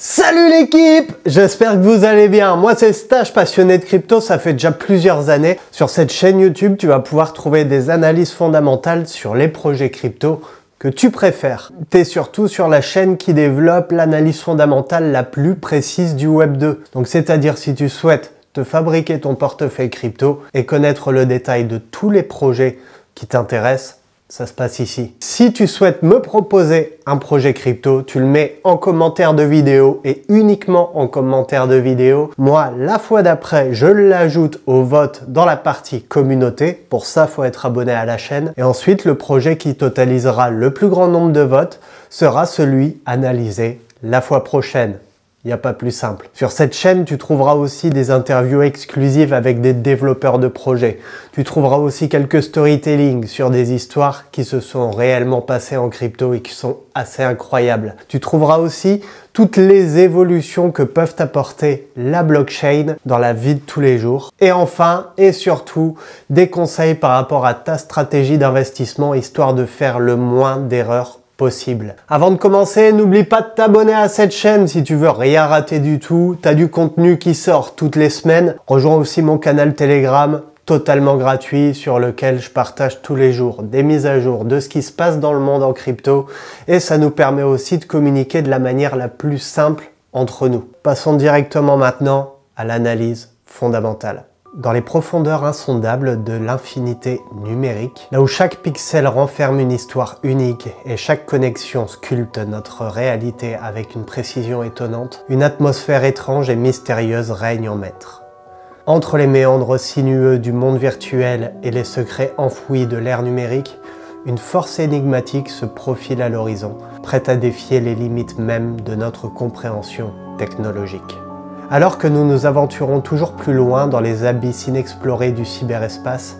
Salut l'équipe, j'espère que vous allez bien. Moi c'est Stache, passionné de crypto, ça fait déjà plusieurs années. Sur cette chaîne YouTube, tu vas pouvoir trouver des analyses fondamentales sur les projets crypto que tu préfères. Tu es surtout sur la chaîne qui développe l'analyse fondamentale la plus précise du Web 2. Donc c'est-à-dire si tu souhaites te fabriquer ton portefeuille crypto et connaître le détail de tous les projets qui t'intéressent, ça se passe ici. Si tu souhaites me proposer un projet crypto, tu le mets en commentaire de vidéo et uniquement en commentaire de vidéo. Moi, la fois d'après, je l'ajoute au vote dans la partie communauté. Pour ça, il faut être abonné à la chaîne. Et ensuite, le projet qui totalisera le plus grand nombre de votes sera celui analysé la fois prochaine. Il n'y a pas plus simple. Sur cette chaîne, tu trouveras aussi des interviews exclusives avec des développeurs de projets. Tu trouveras aussi quelques storytelling sur des histoires qui se sont réellement passées en crypto et qui sont assez incroyables. Tu trouveras aussi toutes les évolutions que peuvent apporter la blockchain dans la vie de tous les jours. Et enfin, et surtout, des conseils par rapport à ta stratégie d'investissement, histoire de faire le moins d'erreurs possible. Avant de commencer, n'oublie pas de t'abonner à cette chaîne si tu veux rien rater du tout. Tu as du contenu qui sort toutes les semaines. Rejoins aussi mon canal Telegram, totalement gratuit, sur lequel je partage tous les jours des mises à jour de ce qui se passe dans le monde en crypto. Et ça nous permet aussi de communiquer de la manière la plus simple entre nous. Passons directement maintenant à l'analyse fondamentale. Dans les profondeurs insondables de l'infinité numérique, là où chaque pixel renferme une histoire unique et chaque connexion sculpte notre réalité avec une précision étonnante, une atmosphère étrange et mystérieuse règne en maître. Entre les méandres sinueux du monde virtuel et les secrets enfouis de l'ère numérique, une force énigmatique se profile à l'horizon, prête à défier les limites mêmes de notre compréhension technologique. Alors que nous nous aventurons toujours plus loin dans les abysses inexplorés du cyberespace,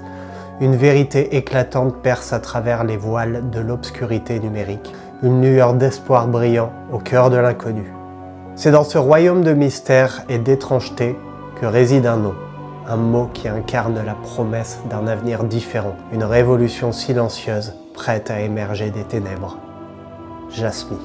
une vérité éclatante perce à travers les voiles de l'obscurité numérique, une lueur d'espoir brillant au cœur de l'inconnu. C'est dans ce royaume de mystère et d'étrangeté que réside un mot qui incarne la promesse d'un avenir différent, une révolution silencieuse prête à émerger des ténèbres. Jasmy.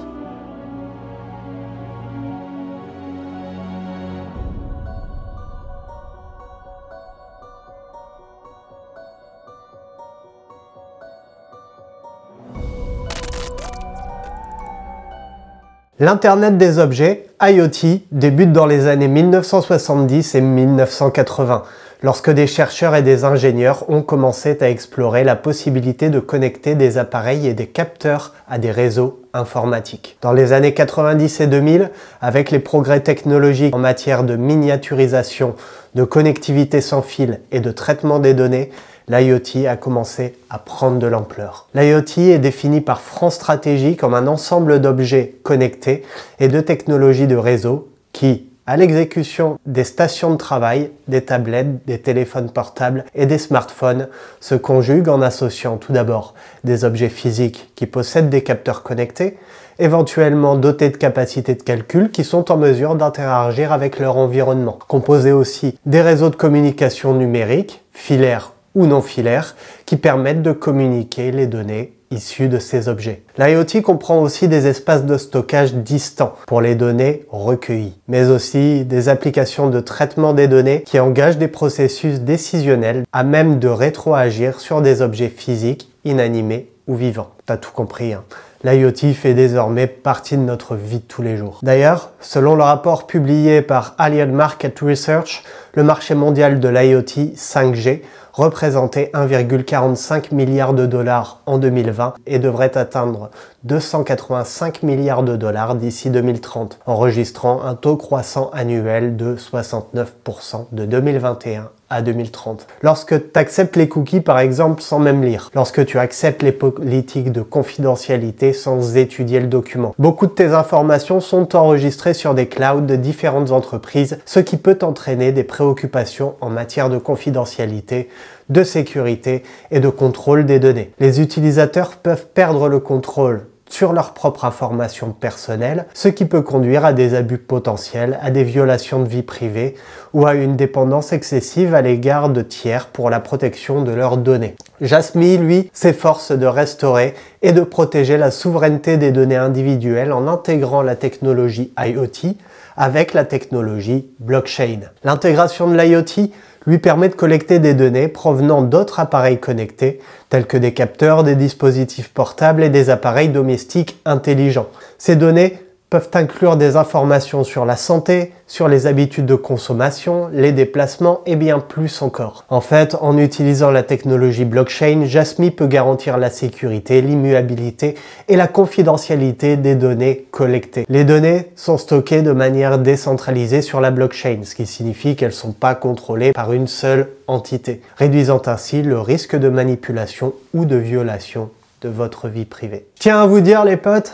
L'Internet des objets, IoT, débute dans les années 1970 et 1980, lorsque des chercheurs et des ingénieurs ont commencé à explorer la possibilité de connecter des appareils et des capteurs à des réseaux informatiques. Dans les années 90 et 2000, avec les progrès technologiques en matière de miniaturisation, de connectivité sans fil et de traitement des données, l'IoT a commencé à prendre de l'ampleur. L'IoT est défini par France Stratégie comme un ensemble d'objets connectés et de technologies de réseau qui, à l'exécution des stations de travail, des tablettes, des téléphones portables et des smartphones, se conjuguent en associant tout d'abord des objets physiques qui possèdent des capteurs connectés, éventuellement dotés de capacités de calcul qui sont en mesure d'interagir avec leur environnement, composés aussi des réseaux de communication numérique, filaires ou non filaires, qui permettent de communiquer les données issues de ces objets. L'IoT comprend aussi des espaces de stockage distants pour les données recueillies, mais aussi des applications de traitement des données qui engagent des processus décisionnels à même de rétroagir sur des objets physiques, inanimés ou vivants. T'as tout compris, hein. L'IoT fait désormais partie de notre vie de tous les jours. D'ailleurs, selon le rapport publié par Allied Market Research, le marché mondial de l'IoT 5G représentait 1,45 milliard de dollars en 2020 et devrait atteindre 285 milliards de dollars d'ici 2030, enregistrant un taux croissant annuel de 69% de 2021 à 2030. Lorsque tu acceptes les cookies par exemple sans même lire, lorsque tu acceptes les politiques de confidentialité sans étudier le document. Beaucoup de tes informations sont enregistrées sur des clouds de différentes entreprises, ce qui peut entraîner des préoccupations en matière de confidentialité, de sécurité et de contrôle des données. Les utilisateurs peuvent perdre le contrôle sur leur propre information personnelle, ce qui peut conduire à des abus potentiels, à des violations de vie privée ou à une dépendance excessive à l'égard de tiers pour la protection de leurs données. Jasmy, lui, s'efforce de restaurer et de protéger la souveraineté des données individuelles en intégrant la technologie IoT avec la technologie blockchain. L'intégration de l'IoT lui permet de collecter des données provenant d'autres appareils connectés, tels que des capteurs, des dispositifs portables et des appareils domestiques intelligents. Ces données peuvent inclure des informations sur la santé, sur les habitudes de consommation, les déplacements et bien plus encore. En fait, en utilisant la technologie blockchain, Jasmy peut garantir la sécurité, l'immuabilité et la confidentialité des données collectées. Les données sont stockées de manière décentralisée sur la blockchain, ce qui signifie qu'elles ne sont pas contrôlées par une seule entité, réduisant ainsi le risque de manipulation ou de violation de votre vie privée. Je tiens à vous dire les potes,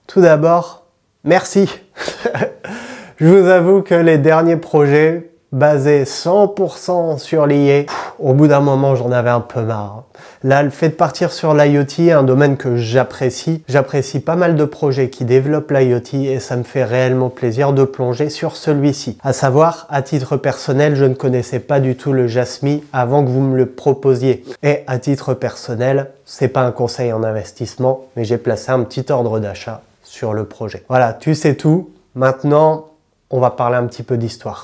tout d'abord, merci. Je vous avoue que les derniers projets basés 100% sur l'IA, au bout d'un moment j'en avais un peu marre. Là, le fait de partir sur l'IoT est un domaine que j'apprécie. J'apprécie pas mal de projets qui développent l'IoT et ça me fait réellement plaisir de plonger sur celui-ci. À savoir, à titre personnel, je ne connaissais pas du tout le Jasmy avant que vous me le proposiez. Et à titre personnel, c'est pas un conseil en investissement, mais j'ai placé un petit ordre d'achat sur le projet. Voilà, tu sais tout. Maintenant, on va parler un petit peu d'histoire.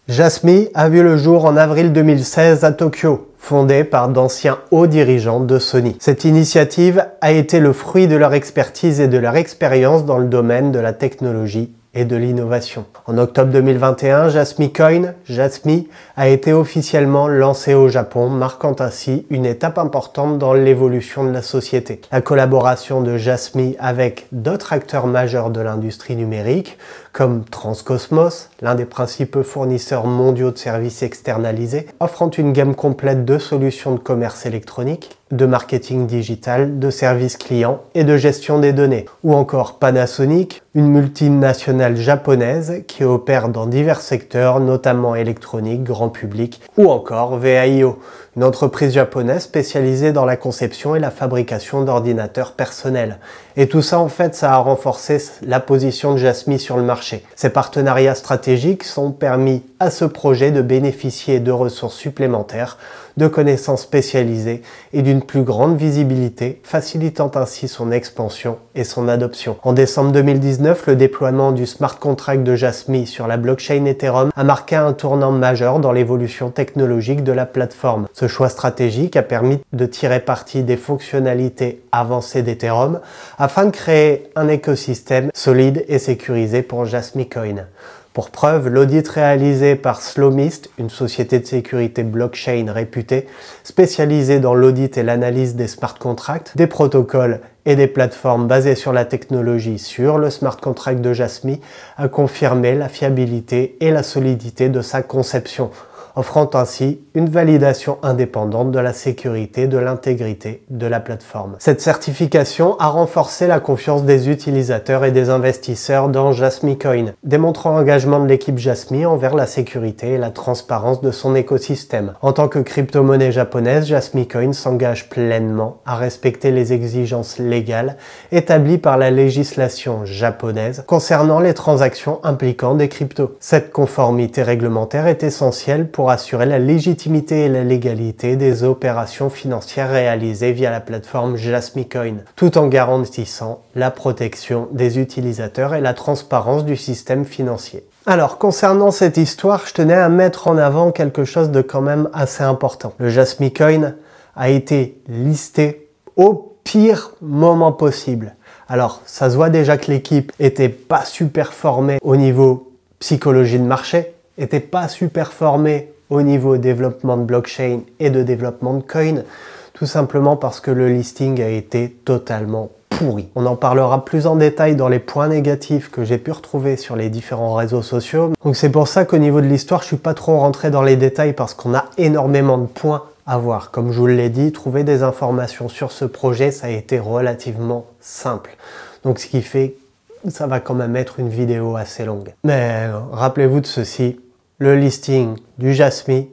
Jasmy a vu le jour en avril 2016 à Tokyo, fondée par d'anciens hauts dirigeants de Sony. Cette initiative a été le fruit de leur expertise et de leur expérience dans le domaine de la technologie et de l'innovation. En octobre 2021, Jasmy Coin, Jasmy, a été officiellement lancé au Japon, marquant ainsi une étape importante dans l'évolution de la société. La collaboration de Jasmy avec d'autres acteurs majeurs de l'industrie numérique, comme Transcosmos, l'un des principaux fournisseurs mondiaux de services externalisés, offrant une gamme complète de solutions de commerce électronique, de marketing digital, de services clients et de gestion des données. Ou encore Panasonic, une multinationale japonaise qui opère dans divers secteurs, notamment électronique, grand public, ou encore VAIO, une entreprise japonaise spécialisée dans la conception et la fabrication d'ordinateurs personnels. Et tout ça, en fait, ça a renforcé la position de Jasmy sur le marché. Ces partenariats stratégiques sont permis à ce projet de bénéficier de ressources supplémentaires, de connaissances spécialisées et d'une plus grande visibilité, facilitant ainsi son expansion et son adoption. En décembre 2019, le déploiement du smart contract de Jasmy sur la blockchain Ethereum a marqué un tournant majeur dans l'évolution technologique de la plateforme. Ce choix stratégique a permis de tirer parti des fonctionnalités avancées d'Ethereum afin de créer un écosystème solide et sécurisé pour Jasmy Coin. Pour preuve, l'audit réalisé par Slowmist, une société de sécurité blockchain réputée, spécialisée dans l'audit et l'analyse des smart contracts, des protocoles et des plateformes basées sur la technologie sur le smart contract de Jasmy, a confirmé la fiabilité et la solidité de sa conception, offrant ainsi une validation indépendante de la sécurité et de l'intégrité de la plateforme. Cette certification a renforcé la confiance des utilisateurs et des investisseurs dans Jasmy Coin, démontrant l'engagement de l'équipe Jasmy envers la sécurité et la transparence de son écosystème. En tant que crypto-monnaie japonaise, Jasmy Coin s'engage pleinement à respecter les exigences légales établies par la législation japonaise concernant les transactions impliquant des cryptos. Cette conformité réglementaire est essentielle pour assurer la légitimité et la légalité des opérations financières réalisées via la plateforme Jasmy Coin, tout en garantissant la protection des utilisateurs et la transparence du système financier. Alors, concernant cette histoire, je tenais à mettre en avant quelque chose de quand même assez important. Le Jasmy Coin a été listé au pire moment possible. Alors, ça se voit déjà que l'équipe était pas super formée au niveau psychologie de marché, était pas super formée au niveau développement de blockchain et de développement de coin, tout simplement parce que le listing a été totalement pourri. On en parlera plus en détail dans les points négatifs que j'ai pu retrouver sur les différents réseaux sociaux. Donc c'est pour ça qu'au niveau de l'histoire, je suis pas trop rentré dans les détails parce qu'on a énormément de points à voir. Comme je vous l'ai dit, trouver des informations sur ce projet, ça a été relativement simple. Donc ce qui fait que ça va quand même être une vidéo assez longue. Mais rappelez-vous de ceci, le listing du Jasmy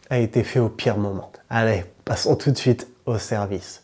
a été fait au pire moment. Allez, passons tout de suite au service.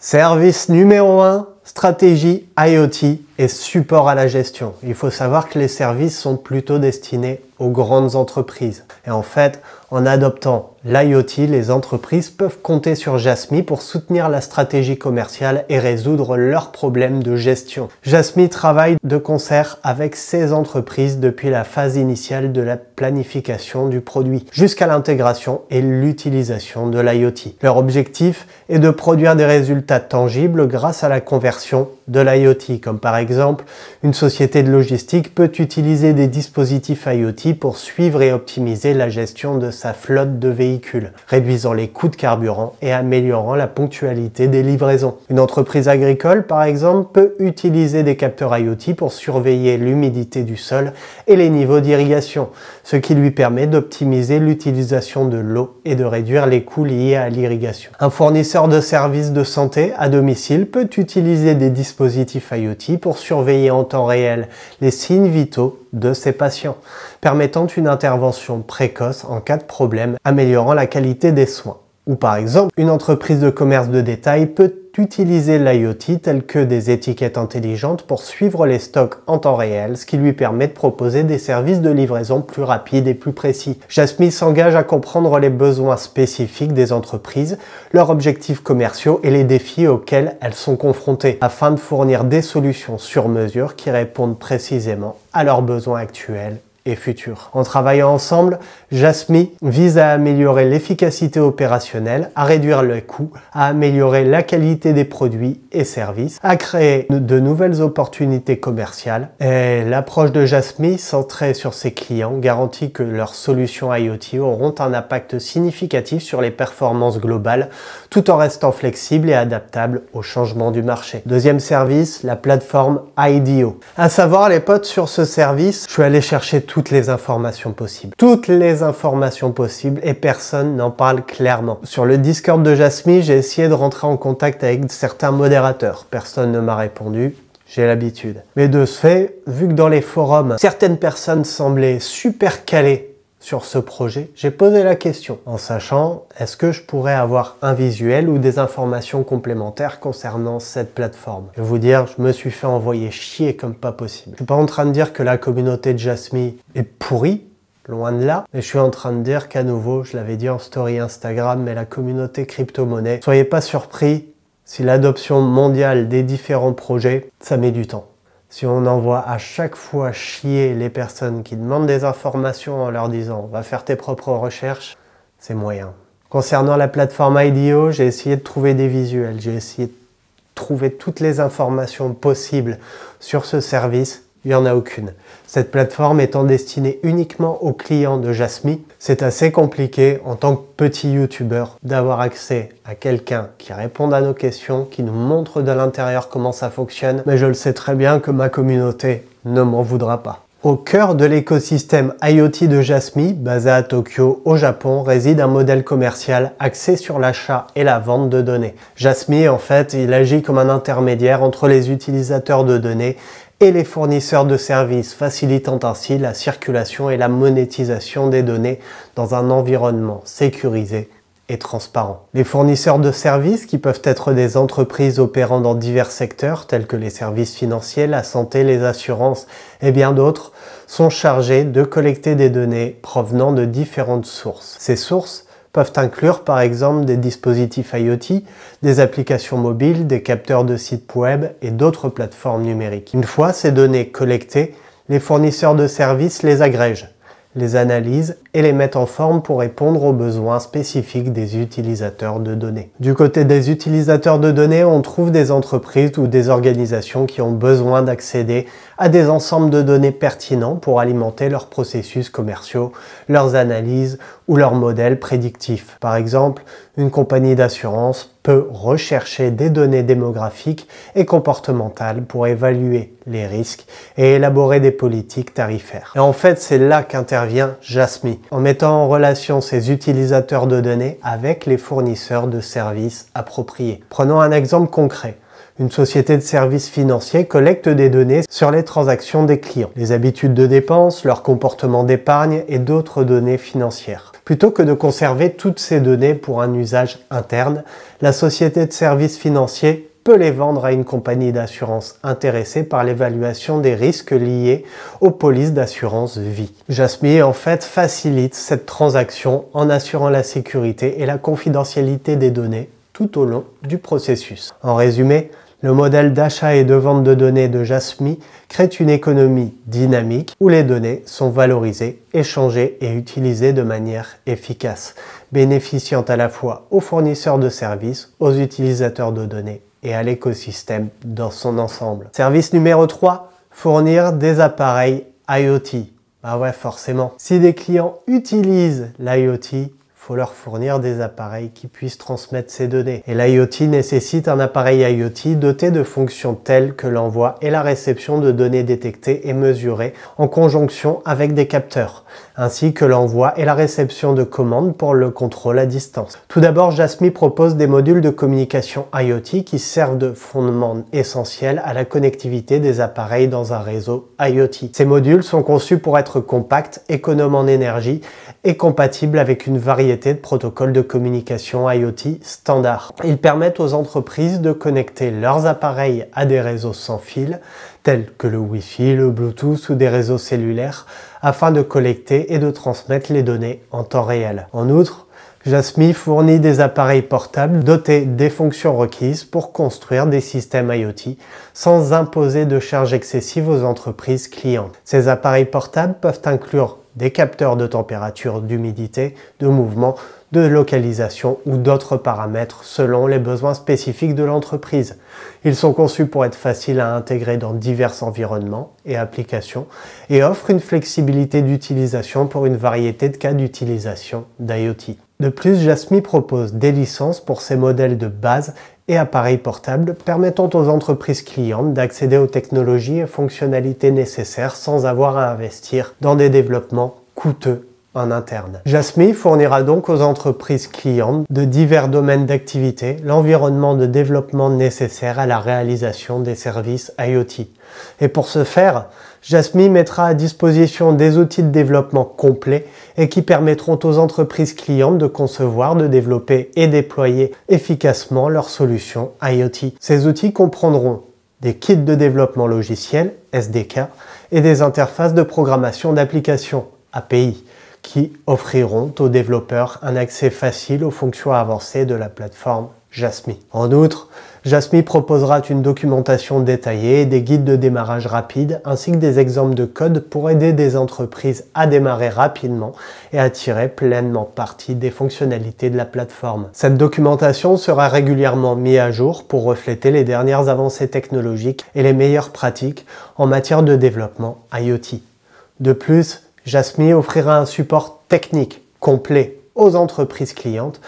Service numéro 1, stratégie IoT et support à la gestion. Il faut savoir que les services sont plutôt destinés aux grandes entreprises. Et en fait, en adoptant l'IoT, les entreprises peuvent compter sur Jasmy pour soutenir la stratégie commerciale et résoudre leurs problèmes de gestion. Jasmy travaille de concert avec ces entreprises depuis la phase initiale de la planification du produit jusqu'à l'intégration et l'utilisation de l'IoT. Leur objectif est de produire des résultats tangibles grâce à la conversion de l'IoT, comme par exemple, une société de logistique peut utiliser des dispositifs IoT pour suivre et optimiser la gestion de sa flotte de véhicules, réduisant les coûts de carburant et améliorant la ponctualité des livraisons. Une entreprise agricole, par exemple, peut utiliser des capteurs IoT pour surveiller l'humidité du sol et les niveaux d'irrigation, ce qui lui permet d'optimiser l'utilisation de l'eau et de réduire les coûts liés à l'irrigation. Un fournisseur de services de santé à domicile peut utiliser des dispositifs IoT pour surveiller en temps réel les signes vitaux de ses patients, permettant une intervention précoce en cas de problème, améliorant la qualité des soins. Ou par exemple, une entreprise de commerce de détail peut utiliser l'IoT telles que des étiquettes intelligentes pour suivre les stocks en temps réel, ce qui lui permet de proposer des services de livraison plus rapides et plus précis. Jasmy s'engage à comprendre les besoins spécifiques des entreprises, leurs objectifs commerciaux et les défis auxquels elles sont confrontées, afin de fournir des solutions sur mesure qui répondent précisément à leurs besoins actuels et futurs. En travaillant ensemble, Jasmy vise à améliorer l'efficacité opérationnelle, à réduire les coûts, à améliorer la qualité des produits et services, à créer de nouvelles opportunités commerciales. Et l'approche de Jasmy, centrée sur ses clients, garantit que leurs solutions IoT auront un impact significatif sur les performances globales, tout en restant flexibles et adaptables aux changements du marché. Deuxième service, la plateforme IDEO. À savoir, les potes, sur ce service, je suis allé chercher toutes les informations possibles. Toutes les informations possibles et personne n'en parle clairement. Sur le Discord de Jasmy, j'ai essayé de rentrer en contact avec certains modérateurs. Personne ne m'a répondu. J'ai l'habitude. Mais de ce fait, vu que dans les forums, certaines personnes semblaient super calées sur ce projet, j'ai posé la question en sachant est-ce que je pourrais avoir un visuel ou des informations complémentaires concernant cette plateforme. Je vais vous dire, je me suis fait envoyer chier comme pas possible. Je suis pas en train de dire que la communauté de Jasmy est pourrie, loin de là, mais je suis en train de dire qu'à nouveau, je l'avais dit en story Instagram, mais la communauté crypto-monnaie, soyez pas surpris si l'adoption mondiale des différents projets, ça met du temps. Si on envoie à chaque fois chier les personnes qui demandent des informations en leur disant « va faire tes propres recherches », c'est moyen. Concernant la plateforme IDEO, j'ai essayé de trouver des visuels, j'ai essayé de trouver toutes les informations possibles sur ce service. Il n'y en a aucune. Cette plateforme étant destinée uniquement aux clients de Jasmy, c'est assez compliqué en tant que petit youtubeur d'avoir accès à quelqu'un qui réponde à nos questions, qui nous montre de l'intérieur comment ça fonctionne, mais je le sais très bien que ma communauté ne m'en voudra pas. Au cœur de l'écosystème IoT de Jasmy, basé à Tokyo, au Japon, réside un modèle commercial axé sur l'achat et la vente de données. Jasmy, en fait, il agit comme un intermédiaire entre les utilisateurs de données et les fournisseurs de services, facilitant ainsi la circulation et la monétisation des données dans un environnement sécurisé et transparent. Les fournisseurs de services, qui peuvent être des entreprises opérant dans divers secteurs tels que les services financiers, la santé, les assurances et bien d'autres, sont chargés de collecter des données provenant de différentes sources. Ces sources peuvent inclure par exemple des dispositifs IoT, des applications mobiles, des capteurs de sites web et d'autres plateformes numériques. Une fois ces données collectées, les fournisseurs de services les agrègent, les analysent et les mettent en forme pour répondre aux besoins spécifiques des utilisateurs de données. Du côté des utilisateurs de données, on trouve des entreprises ou des organisations qui ont besoin d'accéder à des ensembles de données pertinents pour alimenter leurs processus commerciaux, leurs analyses ou leurs modèles prédictifs. Par exemple, une compagnie d'assurance peut rechercher des données démographiques et comportementales pour évaluer les risques et élaborer des politiques tarifaires. Et en fait, c'est là qu'intervient Jasmy, en mettant en relation ses utilisateurs de données avec les fournisseurs de services appropriés. Prenons un exemple concret. Une société de services financiers collecte des données sur les transactions des clients, les habitudes de dépenses, leur comportement d'épargne et d'autres données financières. Plutôt que de conserver toutes ces données pour un usage interne, la société de services financiers peut les vendre à une compagnie d'assurance intéressée par l'évaluation des risques liés aux polices d'assurance vie. Jasmy en fait facilite cette transaction en assurant la sécurité et la confidentialité des données tout au long du processus. En résumé, le modèle d'achat et de vente de données de Jasmy crée une économie dynamique où les données sont valorisées, échangées et utilisées de manière efficace, bénéficiant à la fois aux fournisseurs de services, aux utilisateurs de données et à l'écosystème dans son ensemble. Service numéro 3, fournir des appareils IoT. Bah ouais, forcément. Si des clients utilisent l'IoT, faut leur fournir des appareils qui puissent transmettre ces données. Et l'IoT nécessite un appareil IoT doté de fonctions telles que l'envoi et la réception de données détectées et mesurées en conjonction avec des capteurs, ainsi que l'envoi et la réception de commandes pour le contrôle à distance. Tout d'abord, Jasmy propose des modules de communication IoT qui servent de fondement essentiel à la connectivité des appareils dans un réseau IoT. Ces modules sont conçus pour être compacts, économes en énergie et compatibles avec une variété de protocoles de communication IoT standards. Ils permettent aux entreprises de connecter leurs appareils à des réseaux sans fil, tels que le Wi-Fi, le Bluetooth ou des réseaux cellulaires, afin de collecter et de transmettre les données en temps réel. En outre, Jasmy fournit des appareils portables dotés des fonctions requises pour construire des systèmes IoT sans imposer de charges excessives aux entreprises clientes. Ces appareils portables peuvent inclure des capteurs de température, d'humidité, de mouvement, de localisation ou d'autres paramètres selon les besoins spécifiques de l'entreprise. Ils sont conçus pour être faciles à intégrer dans divers environnements et applications et offrent une flexibilité d'utilisation pour une variété de cas d'utilisation d'IoT. De plus, Jasmy propose des licences pour ses modèles de base et appareils portables permettant aux entreprises clientes d'accéder aux technologies et fonctionnalités nécessaires sans avoir à investir dans des développements coûteux en interne. Jasmy fournira donc aux entreprises clientes de divers domaines d'activité l'environnement de développement nécessaire à la réalisation des services IoT. Et pour ce faire, Jasmy mettra à disposition des outils de développement complets et qui permettront aux entreprises clientes de concevoir, de développer et déployer efficacement leurs solutions IoT. Ces outils comprendront des kits de développement logiciel, SDK, et des interfaces de programmation d'applications, API, qui offriront aux développeurs un accès facile aux fonctions avancées de la plateforme Jasmy. En outre, Jasmy proposera une documentation détaillée, des guides de démarrage rapide, ainsi que des exemples de code pour aider des entreprises à démarrer rapidement et à tirer pleinement parti des fonctionnalités de la plateforme. Cette documentation sera régulièrement mise à jour pour refléter les dernières avancées technologiques et les meilleures pratiques en matière de développement IoT. De plus, Jasmy offrira un support technique complet aux entreprises clientes,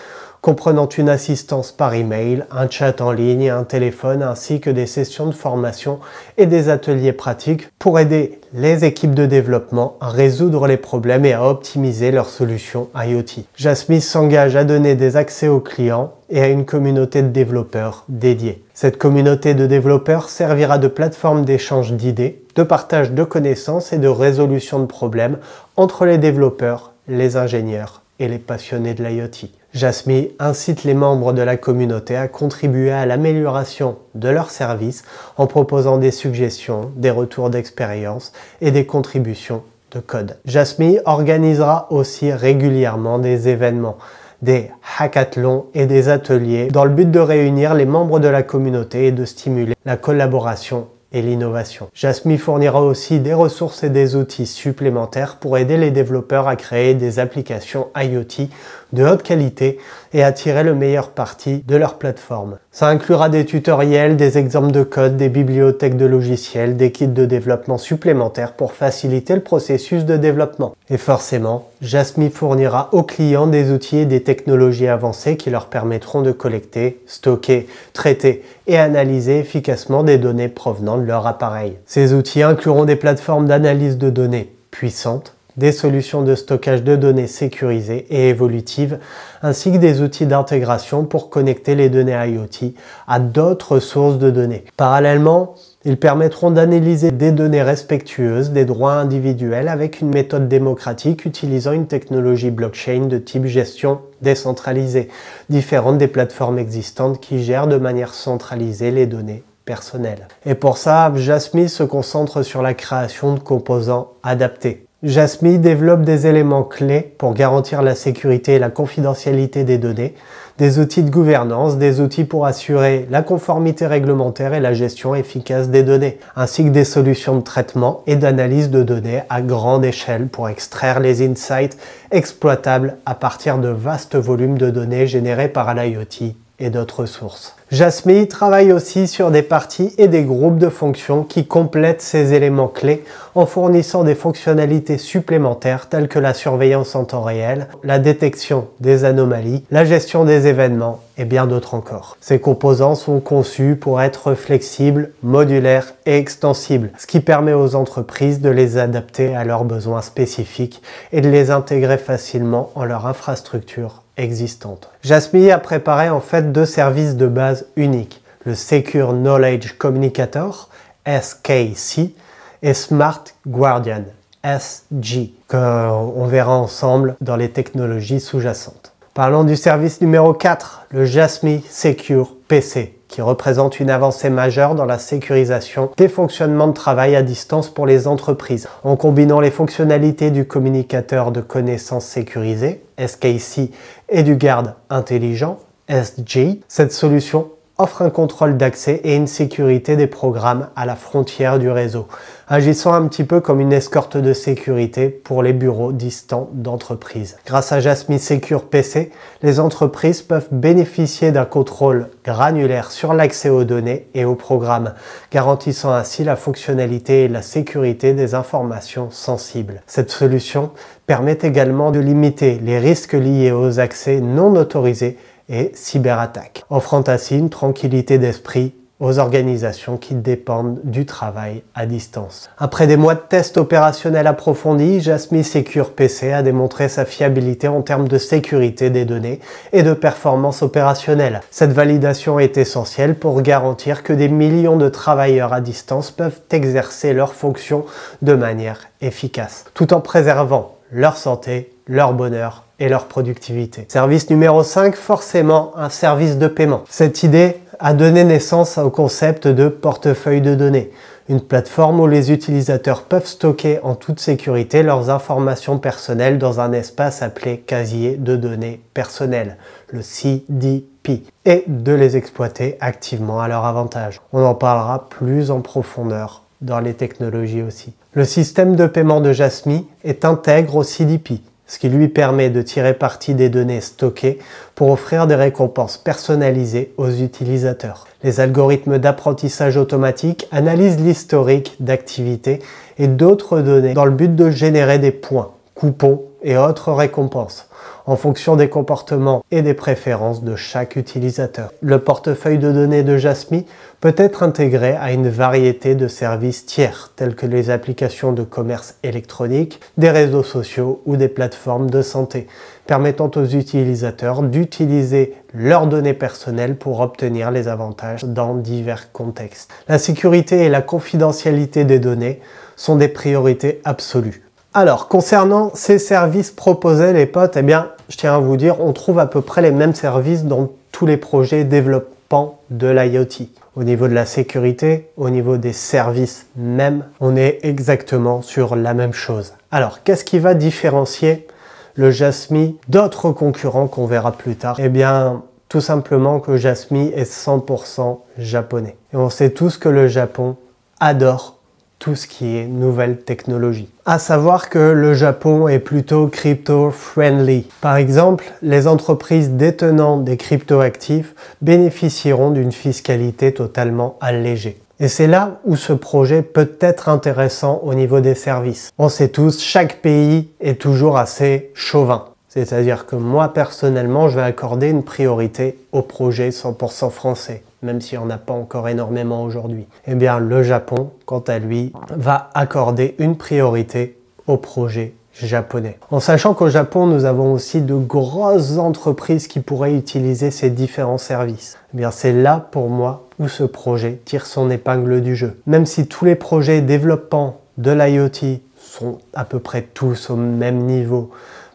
comprenant une assistance par email, un chat en ligne, un téléphone, ainsi que des sessions de formation et des ateliers pratiques pour aider les équipes de développement à résoudre les problèmes et à optimiser leurs solutions IoT. Jasmy s'engage à donner des accès aux clients et à une communauté de développeurs dédiée. Cette communauté de développeurs servira de plateforme d'échange d'idées, de partage de connaissances et de résolution de problèmes entre les développeurs, les ingénieurs et les passionnés de l'IoT. Jasmy incite les membres de la communauté à contribuer à l'amélioration de leurs services en proposant des suggestions, des retours d'expérience et des contributions de code. Jasmy organisera aussi régulièrement des événements, des hackathons et des ateliers dans le but de réunir les membres de la communauté et de stimuler la collaboration et l'innovation. Jasmy fournira aussi des ressources et des outils supplémentaires pour aider les développeurs à créer des applications IoT de haute qualité et à tirer le meilleur parti de leur plateforme. Ça inclura des tutoriels, des exemples de code, des bibliothèques de logiciels, des kits de développement supplémentaires pour faciliter le processus de développement. Et forcément, Jasmy fournira aux clients des outils et des technologies avancées qui leur permettront de collecter, stocker, traiter et analyser efficacement des données provenant de leur appareil. Ces outils incluront des plateformes d'analyse de données puissantes, des solutions de stockage de données sécurisées et évolutives, ainsi que des outils d'intégration pour connecter les données IoT à d'autres sources de données. Parallèlement, ils permettront d'analyser des données respectueuses des droits individuels avec une méthode démocratique utilisant une technologie blockchain de type gestion décentralisée, différente des plateformes existantes qui gèrent de manière centralisée les données personnelles. Et pour ça, Jasmy se concentre sur la création de composants adaptés. Jasmy développe des éléments clés pour garantir la sécurité et la confidentialité des données, des outils de gouvernance, des outils pour assurer la conformité réglementaire et la gestion efficace des données, ainsi que des solutions de traitement et d'analyse de données à grande échelle pour extraire les insights exploitables à partir de vastes volumes de données générés par l'IoT et d'autres sources. Jasmy travaille aussi sur des parties et des groupes de fonctions qui complètent ces éléments clés en fournissant des fonctionnalités supplémentaires telles que la surveillance en temps réel, la détection des anomalies, la gestion des événements et bien d'autres encore. Ces composants sont conçus pour être flexibles, modulaires et extensibles, ce qui permet aux entreprises de les adapter à leurs besoins spécifiques et de les intégrer facilement en leur infrastructure existante. Jasmy a préparé en fait deux services de base uniques, le Secure Knowledge Communicator, SKC, et Smart Guardian, SG, qu'on verra ensemble dans les technologies sous-jacentes. Parlons du service numéro 4, le Jasmy Secure PC, qui représente une avancée majeure dans la sécurisation des fonctionnements de travail à distance pour les entreprises. En combinant les fonctionnalités du communicateur de connaissances sécurisé, SKC, et du garde intelligent, SG, cette solution offre un contrôle d'accès et une sécurité des programmes à la frontière du réseau, agissant un petit peu comme une escorte de sécurité pour les bureaux distants d'entreprises. Grâce à Jasmy Secure PC, les entreprises peuvent bénéficier d'un contrôle granulaire sur l'accès aux données et aux programmes, garantissant ainsi la fonctionnalité et la sécurité des informations sensibles. Cette solution permet également de limiter les risques liés aux accès non autorisés et cyberattaques, offrant ainsi une tranquillité d'esprit aux organisations qui dépendent du travail à distance. Après des mois de tests opérationnels approfondis, Jasmy Secure PC a démontré sa fiabilité en termes de sécurité des données et de performance opérationnelle. Cette validation est essentielle pour garantir que des millions de travailleurs à distance peuvent exercer leurs fonctions de manière efficace, tout en préservant leur santé, leur bonheur et leur productivité. Service numéro 5, forcément un service de paiement. Cette idée a donné naissance au concept de portefeuille de données, une plateforme où les utilisateurs peuvent stocker en toute sécurité leurs informations personnelles dans un espace appelé casier de données personnelles, le CDP, et de les exploiter activement à leur avantage. On en parlera plus en profondeur dans les technologies aussi. Le système de paiement de Jasmy est intègre au CDP, ce qui lui permet de tirer parti des données stockées pour offrir des récompenses personnalisées aux utilisateurs. Les algorithmes d'apprentissage automatique analysent l'historique d'activité et d'autres données dans le but de générer des points, coupons et autres récompenses en fonction des comportements et des préférences de chaque utilisateur. Le portefeuille de données de Jasmy peut être intégré à une variété de services tiers, tels que les applications de commerce électronique, des réseaux sociaux ou des plateformes de santé, permettant aux utilisateurs d'utiliser leurs données personnelles pour obtenir les avantages dans divers contextes. La sécurité et la confidentialité des données sont des priorités absolues. Alors, concernant ces services proposés, les potes, eh bien, je tiens à vous dire, on trouve à peu près les mêmes services dans tous les projets développant de l'IoT. Au niveau de la sécurité, au niveau des services même, on est exactement sur la même chose. Alors, qu'est-ce qui va différencier le Jasmy d'autres concurrents qu'on verra plus tard? Eh bien, tout simplement que Jasmy est 100% japonais. Et on sait tous que le Japon adore tout ce qui est nouvelle technologie. À savoir que le Japon est plutôt crypto-friendly. Par exemple, les entreprises détenant des crypto-actifs bénéficieront d'une fiscalité totalement allégée. Et c'est là où ce projet peut être intéressant au niveau des services. On sait tous, chaque pays est toujours assez chauvin. C'est-à-dire que moi, personnellement, je vais accorder une priorité au projet 100% français, même s'il n'y en a pas encore énormément aujourd'hui. Eh bien, le Japon, quant à lui, va accorder une priorité au projet japonais. En sachant qu'au Japon, nous avons aussi de grosses entreprises qui pourraient utiliser ces différents services. Eh bien, c'est là pour moi où ce projet tire son épingle du jeu. Même si tous les projets développant de l'IoT sont à peu près tous au même niveau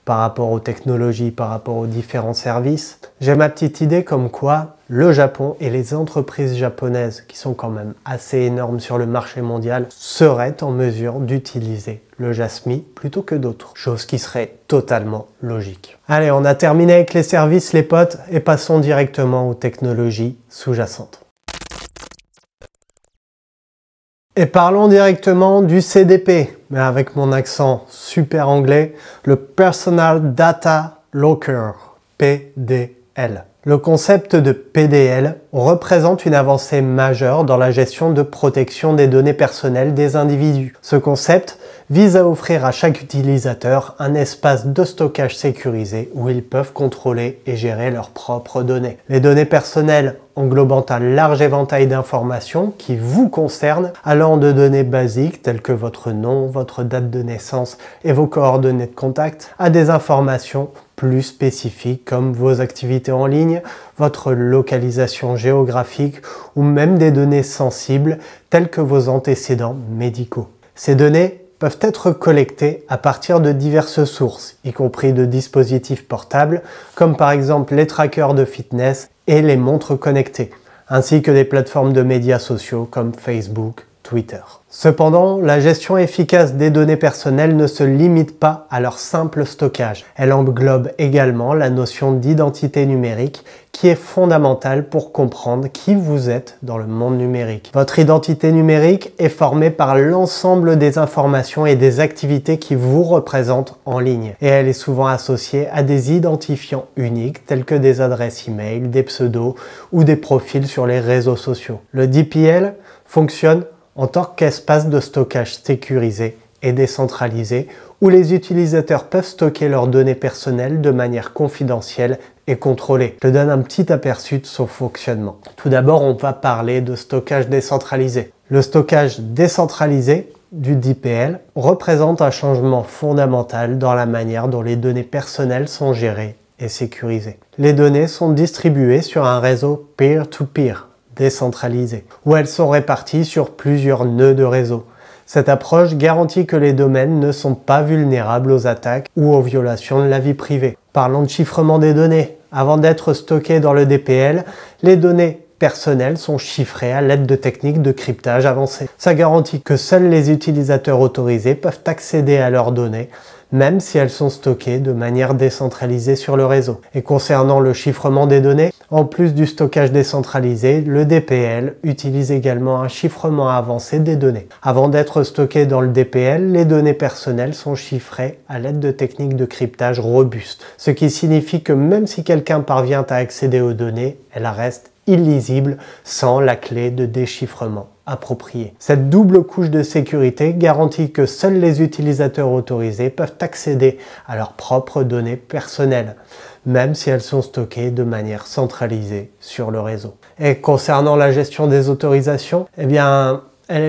par rapport aux technologies, par rapport aux différents services, j'ai ma petite idée comme quoi le Japon et les entreprises japonaises, qui sont quand même assez énormes sur le marché mondial, seraient en mesure d'utiliser le Jasmy plutôt que d'autres, chose qui serait totalement logique. Allez, on a terminé avec les services les potes et passons directement aux technologies sous-jacentes. Et parlons directement du CDP, mais avec mon accent super anglais, le Personal Data Locker, PDL. Le concept de PDL représente une avancée majeure dans la gestion de protection des données personnelles des individus. Ce concept vise à offrir à chaque utilisateur un espace de stockage sécurisé où ils peuvent contrôler et gérer leurs propres données. Les données personnelles englobant un large éventail d'informations qui vous concernent, allant de données basiques telles que votre nom, votre date de naissance et vos coordonnées de contact, à des informations plus spécifiques comme vos activités en ligne, votre localisation géographique ou même des données sensibles telles que vos antécédents médicaux. Ces données peuvent être collectées à partir de diverses sources, y compris de dispositifs portables, comme par exemple les trackers de fitness et les montres connectées, ainsi que des plateformes de médias sociaux comme Facebook, Twitter. Cependant, la gestion efficace des données personnelles ne se limite pas à leur simple stockage. Elle englobe également la notion d'identité numérique qui est fondamentale pour comprendre qui vous êtes dans le monde numérique. Votre identité numérique est formée par l'ensemble des informations et des activités qui vous représentent en ligne. Et elle est souvent associée à des identifiants uniques tels que des adresses e-mail, des pseudos ou des profils sur les réseaux sociaux. Le DPL fonctionne en tant qu'espace de stockage sécurisé et décentralisé où les utilisateurs peuvent stocker leurs données personnelles de manière confidentielle et contrôlée. Je te donne un petit aperçu de son fonctionnement. Tout d'abord, on va parler de stockage décentralisé. Le stockage décentralisé du DPL représente un changement fondamental dans la manière dont les données personnelles sont gérées et sécurisées. Les données sont distribuées sur un réseau peer-to-peer, décentralisées, où elles sont réparties sur plusieurs nœuds de réseau. Cette approche garantit que les domaines ne sont pas vulnérables aux attaques ou aux violations de la vie privée. Parlons de chiffrement des données. Avant d'être stockées dans le DPL, les données personnelles sont chiffrées à l'aide de techniques de cryptage avancées. Ça garantit que seuls les utilisateurs autorisés peuvent accéder à leurs données, même si elles sont stockées de manière décentralisée sur le réseau. Et concernant le chiffrement des données, en plus du stockage décentralisé, le DPL utilise également un chiffrement avancé des données. Avant d'être stockées dans le DPL, les données personnelles sont chiffrées à l'aide de techniques de cryptage robustes, ce qui signifie que même si quelqu'un parvient à accéder aux données, elles restent illisibles sans la clé de déchiffrement appropriée. Cette double couche de sécurité garantit que seuls les utilisateurs autorisés peuvent accéder à leurs propres données personnelles, même si elles sont stockées de manière centralisée sur le réseau. Et concernant la gestion des autorisations, eh bien,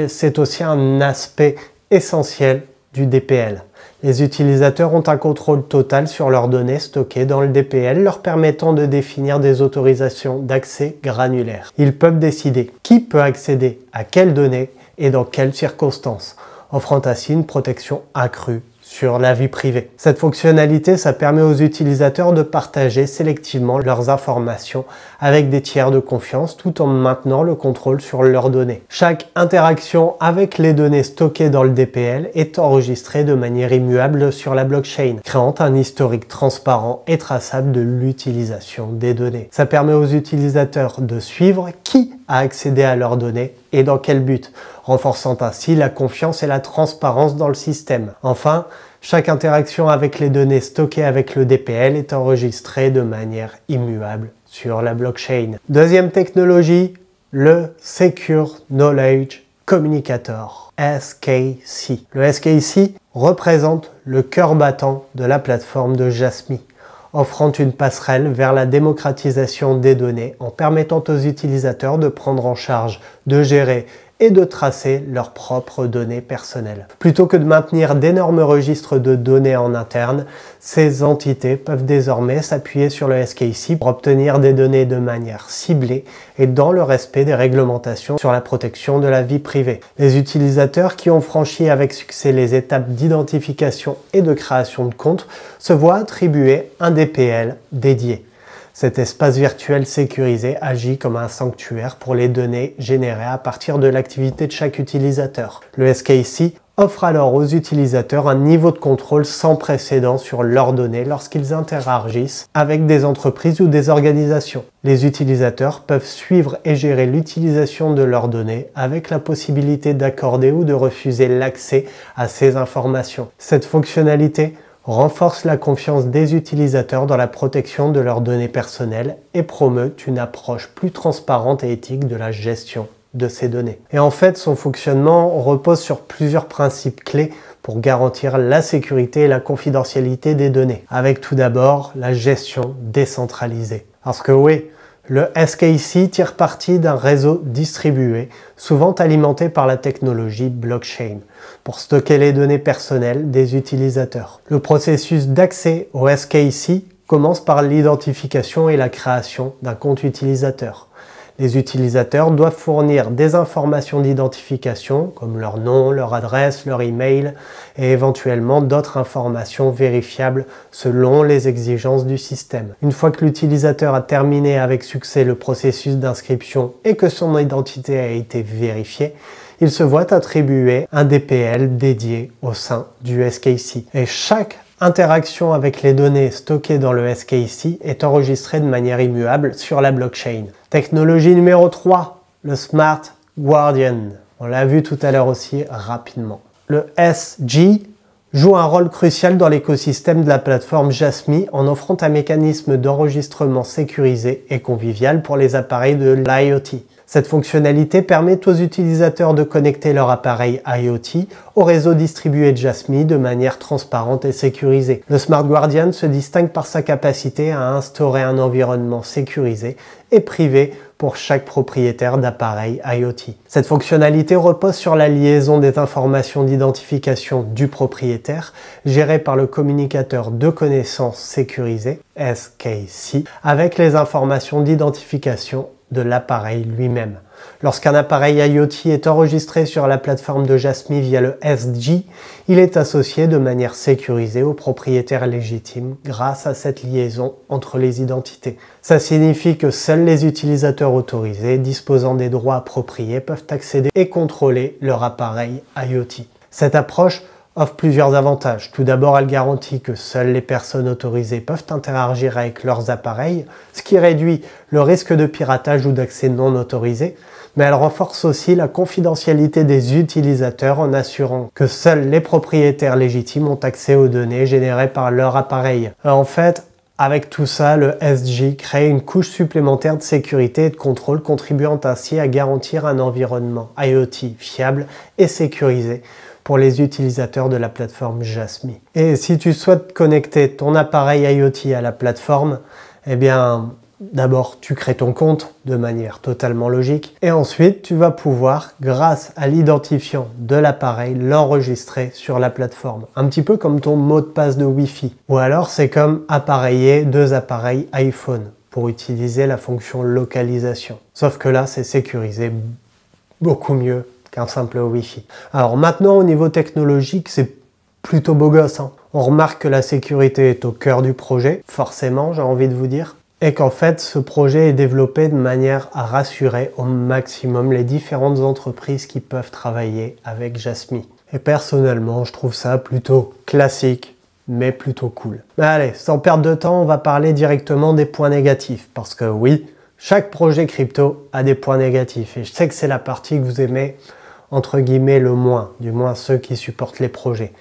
c'est aussi un aspect essentiel du DPL. Les utilisateurs ont un contrôle total sur leurs données stockées dans le DPL, leur permettant de définir des autorisations d'accès granulaires. Ils peuvent décider qui peut accéder à quelles données et dans quelles circonstances, offrant ainsi une protection accrue sur la vie privée. Cette fonctionnalité, ça permet aux utilisateurs de partager sélectivement leurs informations avec des tiers de confiance tout en maintenant le contrôle sur leurs données. Chaque interaction avec les données stockées dans le DPL est enregistrée de manière immuable sur la blockchain, créant un historique transparent et traçable de l'utilisation des données. Ça permet aux utilisateurs de suivre qui a accédé à leurs données et dans quel but, renforçant ainsi la confiance et la transparence dans le système. Enfin, chaque interaction avec les données stockées avec le DPL est enregistrée de manière immuable sur la blockchain. Deuxième technologie, le Secure Knowledge Communicator, SKC. Le SKC représente le cœur battant de la plateforme de Jasmy, offrant une passerelle vers la démocratisation des données en permettant aux utilisateurs de prendre en charge, de gérer et de tracer leurs propres données personnelles. Plutôt que de maintenir d'énormes registres de données en interne, ces entités peuvent désormais s'appuyer sur le SKIC pour obtenir des données de manière ciblée et dans le respect des réglementations sur la protection de la vie privée. Les utilisateurs qui ont franchi avec succès les étapes d'identification et de création de compte se voient attribuer un DPL dédié. Cet espace virtuel sécurisé agit comme un sanctuaire pour les données générées à partir de l'activité de chaque utilisateur. Le SKIC offre alors aux utilisateurs un niveau de contrôle sans précédent sur leurs données lorsqu'ils interagissent avec des entreprises ou des organisations. Les utilisateurs peuvent suivre et gérer l'utilisation de leurs données avec la possibilité d'accorder ou de refuser l'accès à ces informations. Cette fonctionnalité renforce la confiance des utilisateurs dans la protection de leurs données personnelles et promeut une approche plus transparente et éthique de la gestion de ces données. Et en fait, son fonctionnement repose sur plusieurs principes clés pour garantir la sécurité et la confidentialité des données, avec tout d'abord la gestion décentralisée. Parce que oui, le SKIC tire parti d'un réseau distribué, souvent alimenté par la technologie blockchain, pour stocker les données personnelles des utilisateurs. Le processus d'accès au SKIC commence par l'identification et la création d'un compte utilisateur. Les utilisateurs doivent fournir des informations d'identification comme leur nom, leur adresse, leur email et éventuellement d'autres informations vérifiables selon les exigences du système. Une fois que l'utilisateur a terminé avec succès le processus d'inscription et que son identité a été vérifiée, il se voit attribuer un DPL dédié au sein du SKIC. Et chaque interaction avec les données stockées dans le SKIC est enregistrée de manière immuable sur la blockchain. Technologie numéro 3, le Smart Guardian. On l'a vu tout à l'heure aussi rapidement. Le SG joue un rôle crucial dans l'écosystème de la plateforme Jasmy en offrant un mécanisme d'enregistrement sécurisé et convivial pour les appareils de l'IoT. Cette fonctionnalité permet aux utilisateurs de connecter leur appareil IoT au réseau distribué de Jasmy de manière transparente et sécurisée. Le Smart Guardian se distingue par sa capacité à instaurer un environnement sécurisé et privé pour chaque propriétaire d'appareil IoT. Cette fonctionnalité repose sur la liaison des informations d'identification du propriétaire, gérées par le communicateur de connaissances sécurisé, SKIC, avec les informations d'identification de l'appareil lui-même. Lorsqu'un appareil IoT est enregistré sur la plateforme de Jasmy via le SG, il est associé de manière sécurisée au propriétaire légitime grâce à cette liaison entre les identités. Ça signifie que seuls les utilisateurs autorisés disposant des droits appropriés peuvent accéder et contrôler leur appareil IoT. Cette approche offre plusieurs avantages. Tout d'abord, elle garantit que seules les personnes autorisées peuvent interagir avec leurs appareils, ce qui réduit le risque de piratage ou d'accès non autorisé, mais elle renforce aussi la confidentialité des utilisateurs en assurant que seuls les propriétaires légitimes ont accès aux données générées par leur appareil. En fait, avec tout ça, le SG crée une couche supplémentaire de sécurité et de contrôle, contribuant ainsi à garantir un environnement IoT fiable et sécurisé pour les utilisateurs de la plateforme Jasmy. Et si tu souhaites connecter ton appareil IoT à la plateforme, eh bien, d'abord, tu crées ton compte de manière totalement logique et ensuite, tu vas pouvoir, grâce à l'identifiant de l'appareil, l'enregistrer sur la plateforme. Un petit peu comme ton mot de passe de Wi-Fi. Ou alors, c'est comme appareiller deux appareils iPhone pour utiliser la fonction localisation. Sauf que là, c'est sécurisé beaucoup mieux qu'un simple Wi-Fi. Alors maintenant, au niveau technologique, c'est plutôt beau gosse, hein. On remarque que la sécurité est au cœur du projet, forcément, j'ai envie de vous dire, et qu'en fait, ce projet est développé de manière à rassurer au maximum les différentes entreprises qui peuvent travailler avec Jasmy. Et personnellement, je trouve ça plutôt classique, mais plutôt cool. Mais allez, sans perdre de temps, on va parler directement des points négatifs, parce que oui, chaque projet crypto a des points négatifs, et je sais que c'est la partie que vous aimez entre guillemets le moins, du moins ceux qui supportent les projets.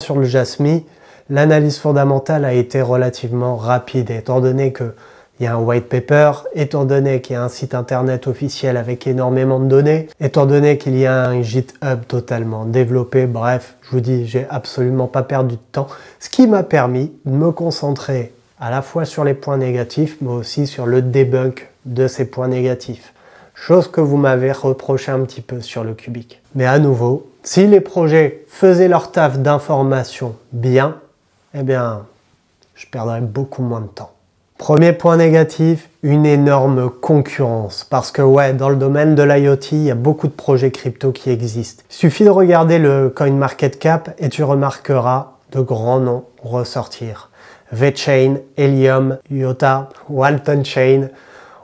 Sur le Jasmy, l'analyse fondamentale a été relativement rapide, étant donné qu'il y a un white paper, étant donné qu'il y a un site internet officiel avec énormément de données, étant donné qu'il y a un GitHub totalement développé, bref, je vous dis, j'ai absolument pas perdu de temps, ce qui m'a permis de me concentrer à la fois sur les points négatifs, mais aussi sur le debunk de ces points négatifs. chose que vous m'avez reproché un petit peu sur le Cubic. Mais à nouveau, si les projets faisaient leur taf d'information bien, eh bien, je perdrais beaucoup moins de temps. Premier point négatif, une énorme concurrence. Parce que ouais, dans le domaine de l'IoT, il y a beaucoup de projets crypto qui existent. Il suffit de regarder le CoinMarketCap et tu remarqueras de grands noms ressortir. VeChain, Helium, IOTA, Walton Chain.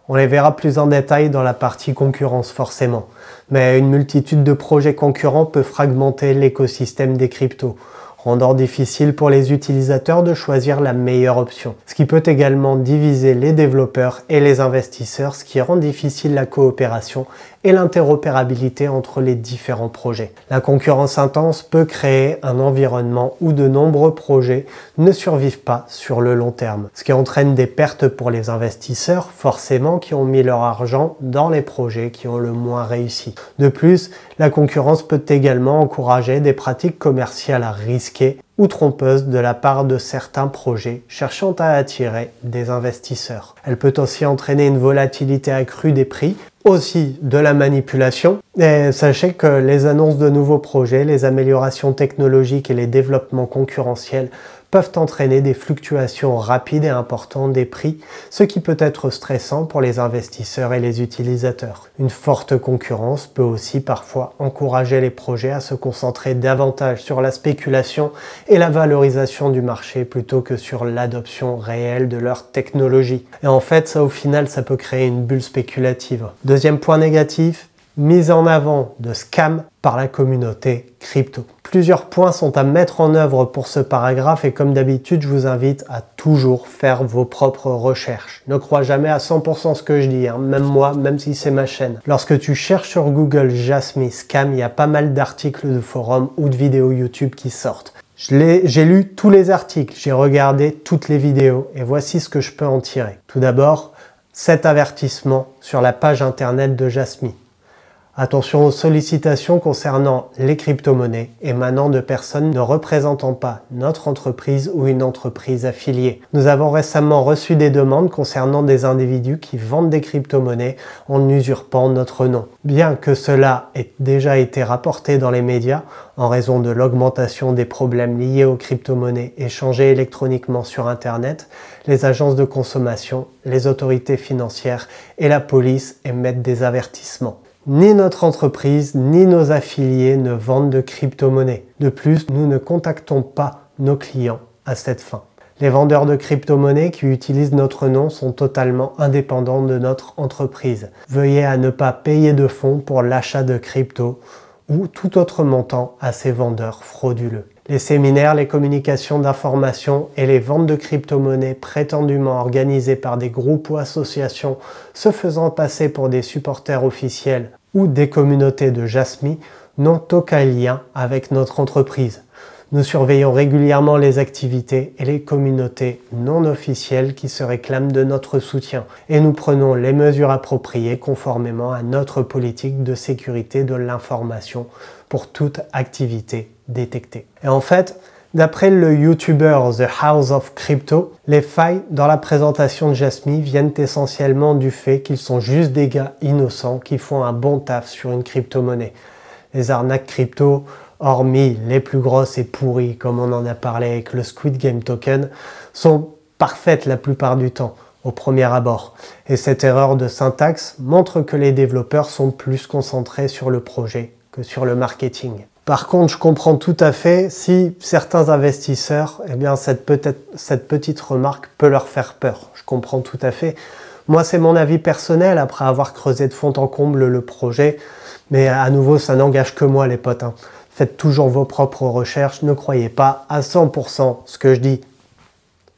On les verra plus en détail dans la partie concurrence forcément. Mais une multitude de projets concurrents peut fragmenter l'écosystème des cryptos, rendant difficile pour les utilisateurs de choisir la meilleure option. Ce qui peut également diviser les développeurs et les investisseurs, ce qui rend difficile la coopération et l'interopérabilité entre les différents projets. La concurrence intense peut créer un environnement où de nombreux projets ne survivent pas sur le long terme, ce qui entraîne des pertes pour les investisseurs, forcément, qui ont mis leur argent dans les projets qui ont le moins réussi. De plus, la concurrence peut également encourager des pratiques commerciales à risquer ou trompeuses de la part de certains projets cherchant à attirer des investisseurs. Elle peut aussi entraîner une volatilité accrue des prix, aussi de la manipulation. Et sachez que les annonces de nouveaux projets, les améliorations technologiques et les développements concurrentiels peuvent entraîner des fluctuations rapides et importantes des prix, ce qui peut être stressant pour les investisseurs et les utilisateurs. Une forte concurrence peut aussi parfois encourager les projets à se concentrer davantage sur la spéculation et la valorisation du marché plutôt que sur l'adoption réelle de leur technologie. Et en fait, ça au final, ça peut créer une bulle spéculative. Deuxième point négatif, mise en avant de scams par la communauté crypto. Plusieurs points sont à mettre en œuvre pour ce paragraphe et comme d'habitude, je vous invite à toujours faire vos propres recherches. Ne crois jamais à 100% ce que je dis, hein. Même moi, même si c'est ma chaîne. Lorsque tu cherches sur Google Jasmy Scam, il y a pas mal d'articles de forums ou de vidéos YouTube qui sortent. J'ai lu tous les articles, j'ai regardé toutes les vidéos et voici ce que je peux en tirer. Tout d'abord, cet avertissement sur la page internet de Jasmy. Attention aux sollicitations concernant les crypto-monnaies émanant de personnes ne représentant pas notre entreprise ou une entreprise affiliée. Nous avons récemment reçu des demandes concernant des individus qui vendent des crypto-monnaies en usurpant notre nom. Bien que cela ait déjà été rapporté dans les médias en raison de l'augmentation des problèmes liés aux crypto-monnaies échangées électroniquement sur Internet, les agences de consommation, les autorités financières et la police émettent des avertissements. Ni notre entreprise, ni nos affiliés ne vendent de crypto-monnaies. De plus, nous ne contactons pas nos clients à cette fin. Les vendeurs de crypto-monnaies qui utilisent notre nom sont totalement indépendants de notre entreprise. Veuillez à ne pas payer de fonds pour l'achat de crypto ou tout autre montant à ces vendeurs frauduleux. Les séminaires, les communications d'information et les ventes de crypto-monnaies prétendument organisées par des groupes ou associations se faisant passer pour des supporters officiels ou des communautés de Jasmy n'ont aucun lien avec notre entreprise. Nous surveillons régulièrement les activités et les communautés non officielles qui se réclament de notre soutien et nous prenons les mesures appropriées conformément à notre politique de sécurité de l'information pour toute activité détectée. Et en fait, d'après le YouTuber The House of Crypto, les failles dans la présentation de Jasmy viennent essentiellement du fait qu'ils sont juste des gars innocents qui font un bon taf sur une crypto-monnaie. Les arnaques crypto, hormis les plus grosses et pourries comme on en a parlé avec le Squid Game Token, sont parfaites la plupart du temps au premier abord. Et cette erreur de syntaxe montre que les développeurs sont plus concentrés sur le projet que sur le marketing. Par contre, je comprends tout à fait si certains investisseurs, eh bien cette petite remarque peut leur faire peur. Je comprends tout à fait. Moi, c'est mon avis personnel après avoir creusé de fond en comble le projet. Mais à nouveau, ça n'engage que moi, les potes, hein. Faites toujours vos propres recherches. Ne croyez pas à 100% ce que je dis.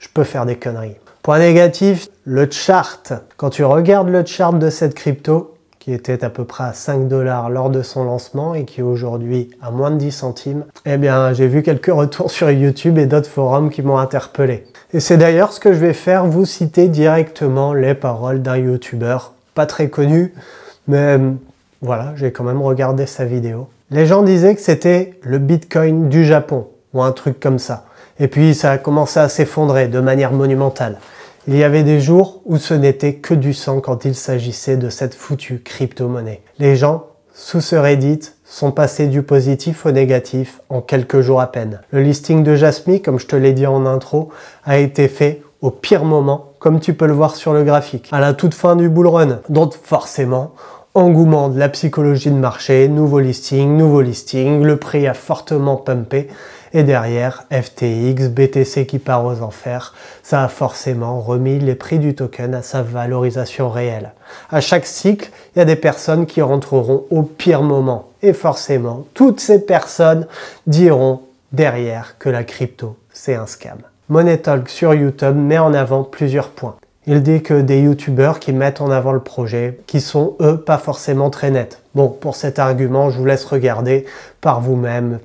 Je peux faire des conneries. Point négatif, le chart. Quand tu regardes le chart de cette crypto, qui était à peu près à 5 $ lors de son lancement et qui est aujourd'hui à moins de 10 centimes, eh bien, j'ai vu quelques retours sur YouTube et d'autres forums qui m'ont interpellé. Et c'est d'ailleurs ce que je vais faire, vous citer directement les paroles d'un YouTuber, pas très connu, mais voilà, j'ai quand même regardé sa vidéo. Les gens disaient que c'était le Bitcoin du Japon, ou un truc comme ça. Et puis ça a commencé à s'effondrer de manière monumentale. Il y avait des jours où ce n'était que du sang quand il s'agissait de cette foutue crypto-monnaie. Les gens, sous ce Reddit, sont passés du positif au négatif en quelques jours à peine. Le listing de Jasmy, comme je te l'ai dit en intro, a été fait au pire moment, comme tu peux le voir sur le graphique, à la toute fin du bull run. Donc forcément, engouement de la psychologie de marché, nouveau listing, le prix a fortement pumpé, et derrière, FTX, BTC qui part aux enfers, ça a forcément remis les prix du token à sa valorisation réelle. À chaque cycle, il y a des personnes qui rentreront au pire moment. Et forcément, toutes ces personnes diront derrière que la crypto, c'est un scam. Money Talk sur YouTube met en avant plusieurs points. Il dit que des youtubeurs qui mettent en avant le projet, qui sont eux pas forcément très nets. Bon, pour cet argument, je vous laisse regarder par vous-même.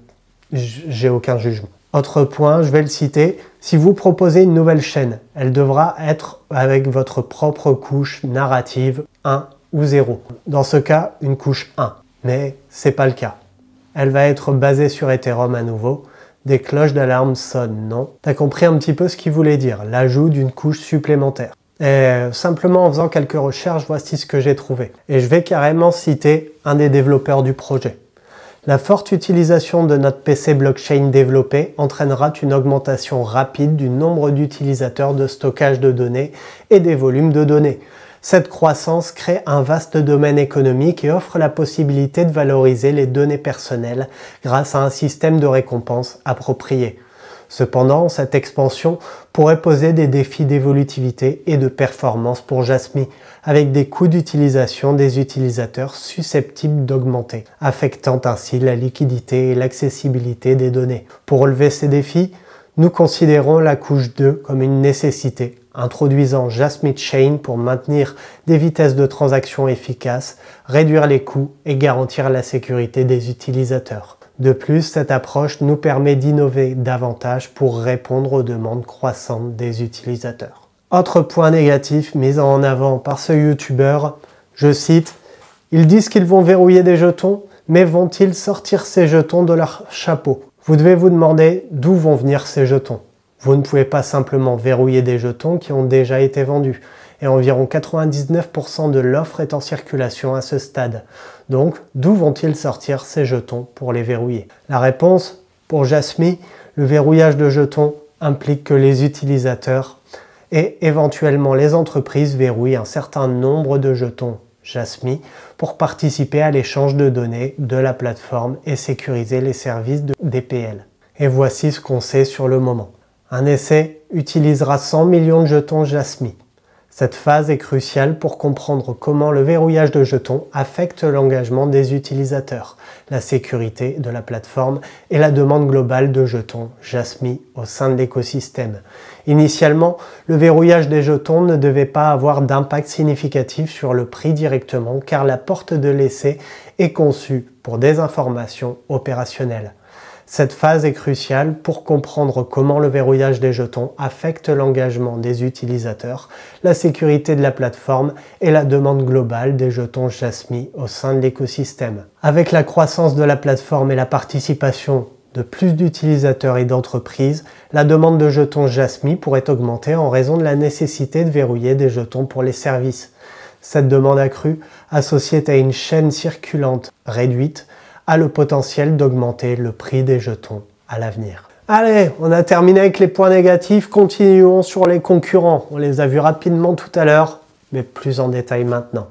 J'ai aucun jugement. Autre point, je vais le citer, si vous proposez une nouvelle chaîne, elle devra être avec votre propre couche narrative 1 ou 0. Dans ce cas, une couche 1. Mais c'est pas le cas. Elle va être basée sur Ethereum à nouveau. Des cloches d'alarme sonnent, non? T'as compris un petit peu ce qu'il voulait dire, l'ajout d'une couche supplémentaire. Et simplement en faisant quelques recherches, voici ce que j'ai trouvé. Et je vais carrément citer un des développeurs du projet. La forte utilisation de notre PC blockchain développé entraînera une augmentation rapide du nombre d'utilisateurs de stockage de données et des volumes de données. Cette croissance crée un vaste domaine économique et offre la possibilité de valoriser les données personnelles grâce à un système de récompense approprié. Cependant, cette expansion pourrait poser des défis d'évolutivité et de performance pour Jasmy, avec des coûts d'utilisation des utilisateurs susceptibles d'augmenter, affectant ainsi la liquidité et l'accessibilité des données. Pour relever ces défis, nous considérons la couche 2 comme une nécessité, introduisant Jasmy Chain pour maintenir des vitesses de transaction efficaces, réduire les coûts et garantir la sécurité des utilisateurs. De plus, cette approche nous permet d'innover davantage pour répondre aux demandes croissantes des utilisateurs. Autre point négatif mis en avant par ce youtubeur, je cite, « Ils disent qu'ils vont verrouiller des jetons, mais vont-ils sortir ces jetons de leur chapeau ?» Vous devez vous demander d'où vont venir ces jetons. Vous ne pouvez pas simplement verrouiller des jetons qui ont déjà été vendus. Et environ 99% de l'offre est en circulation à ce stade. Donc, d'où vont-ils sortir ces jetons pour les verrouiller? La réponse, pour Jasmy, le verrouillage de jetons implique que les utilisateurs et éventuellement les entreprises verrouillent un certain nombre de jetons Jasmy pour participer à l'échange de données de la plateforme et sécuriser les services de DPL. Et voici ce qu'on sait sur le moment. Un essai utilisera 100 millions de jetons Jasmy. Cette phase est cruciale pour comprendre comment le verrouillage de jetons affecte l'engagement des utilisateurs, la sécurité de la plateforme et la demande globale de jetons Jasmy au sein de l'écosystème. Initialement, le verrouillage des jetons ne devait pas avoir d'impact significatif sur le prix directement car la porte de l'essai est conçue pour des informations opérationnelles. Cette phase est cruciale pour comprendre comment le verrouillage des jetons affecte l'engagement des utilisateurs, la sécurité de la plateforme et la demande globale des jetons Jasmy au sein de l'écosystème. Avec la croissance de la plateforme et la participation de plus d'utilisateurs et d'entreprises, la demande de jetons Jasmy pourrait augmenter en raison de la nécessité de verrouiller des jetons pour les services. Cette demande accrue, associée à une chaîne circulante réduite, a le potentiel d'augmenter le prix des jetons à l'avenir. Allez, on a terminé avec les points négatifs, continuons sur les concurrents. On les a vus rapidement tout à l'heure, mais plus en détail maintenant.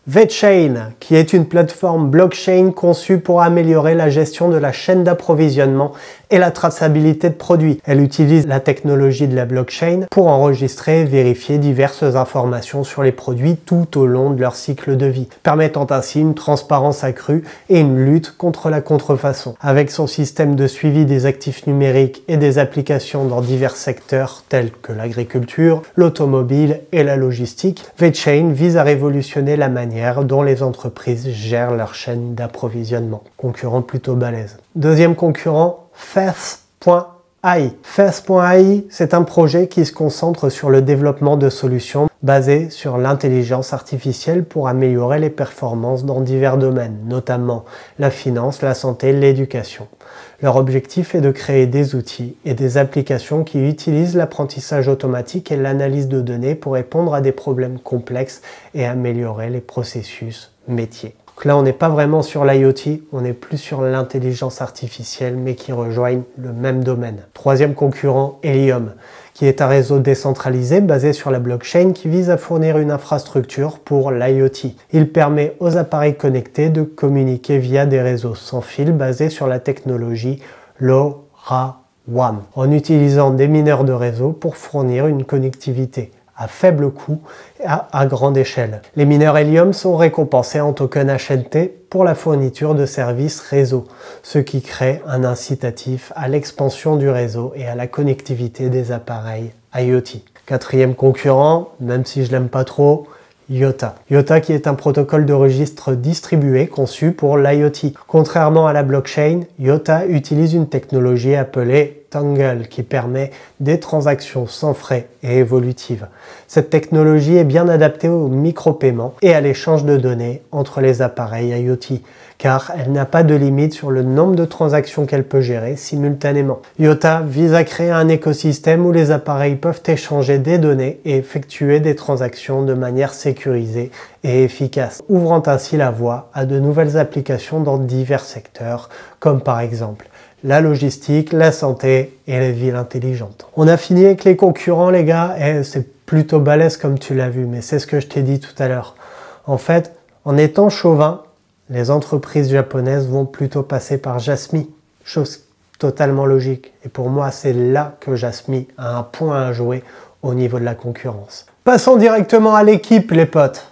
VeChain, qui est une plateforme blockchain conçue pour améliorer la gestion de la chaîne d'approvisionnement et la traçabilité de produits. Elle utilise la technologie de la blockchain pour enregistrer et vérifier diverses informations sur les produits tout au long de leur cycle de vie, permettant ainsi une transparence accrue et une lutte contre la contrefaçon. Avec son système de suivi des actifs numériques et des applications dans divers secteurs tels que l'agriculture, l'automobile et la logistique, VeChain vise à révolutionner la manière dont les entreprises gèrent leur chaîne d'approvisionnement. Concurrent plutôt balèze. Deuxième concurrent, Fast.io. AI. Face.ai, c'est un projet qui se concentre sur le développement de solutions basées sur l'intelligence artificielle pour améliorer les performances dans divers domaines, notamment la finance, la santé, l'éducation. Leur objectif est de créer des outils et des applications qui utilisent l'apprentissage automatique et l'analyse de données pour répondre à des problèmes complexes et améliorer les processus métiers. Donc là, on n'est pas vraiment sur l'IoT, on est plus sur l'intelligence artificielle, mais qui rejoignent le même domaine. Troisième concurrent, Helium, qui est un réseau décentralisé basé sur la blockchain qui vise à fournir une infrastructure pour l'IoT. Il permet aux appareils connectés de communiquer via des réseaux sans fil basés sur la technologie LoRaWAN, en utilisant des mineurs de réseau pour fournir une connectivité à faible coût et à grande échelle. Les mineurs Helium sont récompensés en token HNT pour la fourniture de services réseau, ce qui crée un incitatif à l'expansion du réseau et à la connectivité des appareils IoT. Quatrième concurrent, même si je l'aime pas trop, IOTA. IOTA qui est un protocole de registre distribué conçu pour l'IoT. Contrairement à la blockchain, IOTA utilise une technologie appelée Tangle qui permet des transactions sans frais et évolutives. Cette technologie est bien adaptée aux micro-paiements et à l'échange de données entre les appareils IoT, car elle n'a pas de limite sur le nombre de transactions qu'elle peut gérer simultanément. IOTA vise à créer un écosystème où les appareils peuvent échanger des données et effectuer des transactions de manière sécurisée et efficace, ouvrant ainsi la voie à de nouvelles applications dans divers secteurs, comme par exemple la logistique, la santé et les villes intelligentes. On a fini avec les concurrents, les gars, et c'est plutôt balèze comme tu l'as vu, mais c'est ce que je t'ai dit tout à l'heure. En fait, en étant chauvin, les entreprises japonaises vont plutôt passer par Jasmy, chose totalement logique. Et pour moi, c'est là que Jasmy a un point à jouer au niveau de la concurrence. Passons directement à l'équipe, les potes.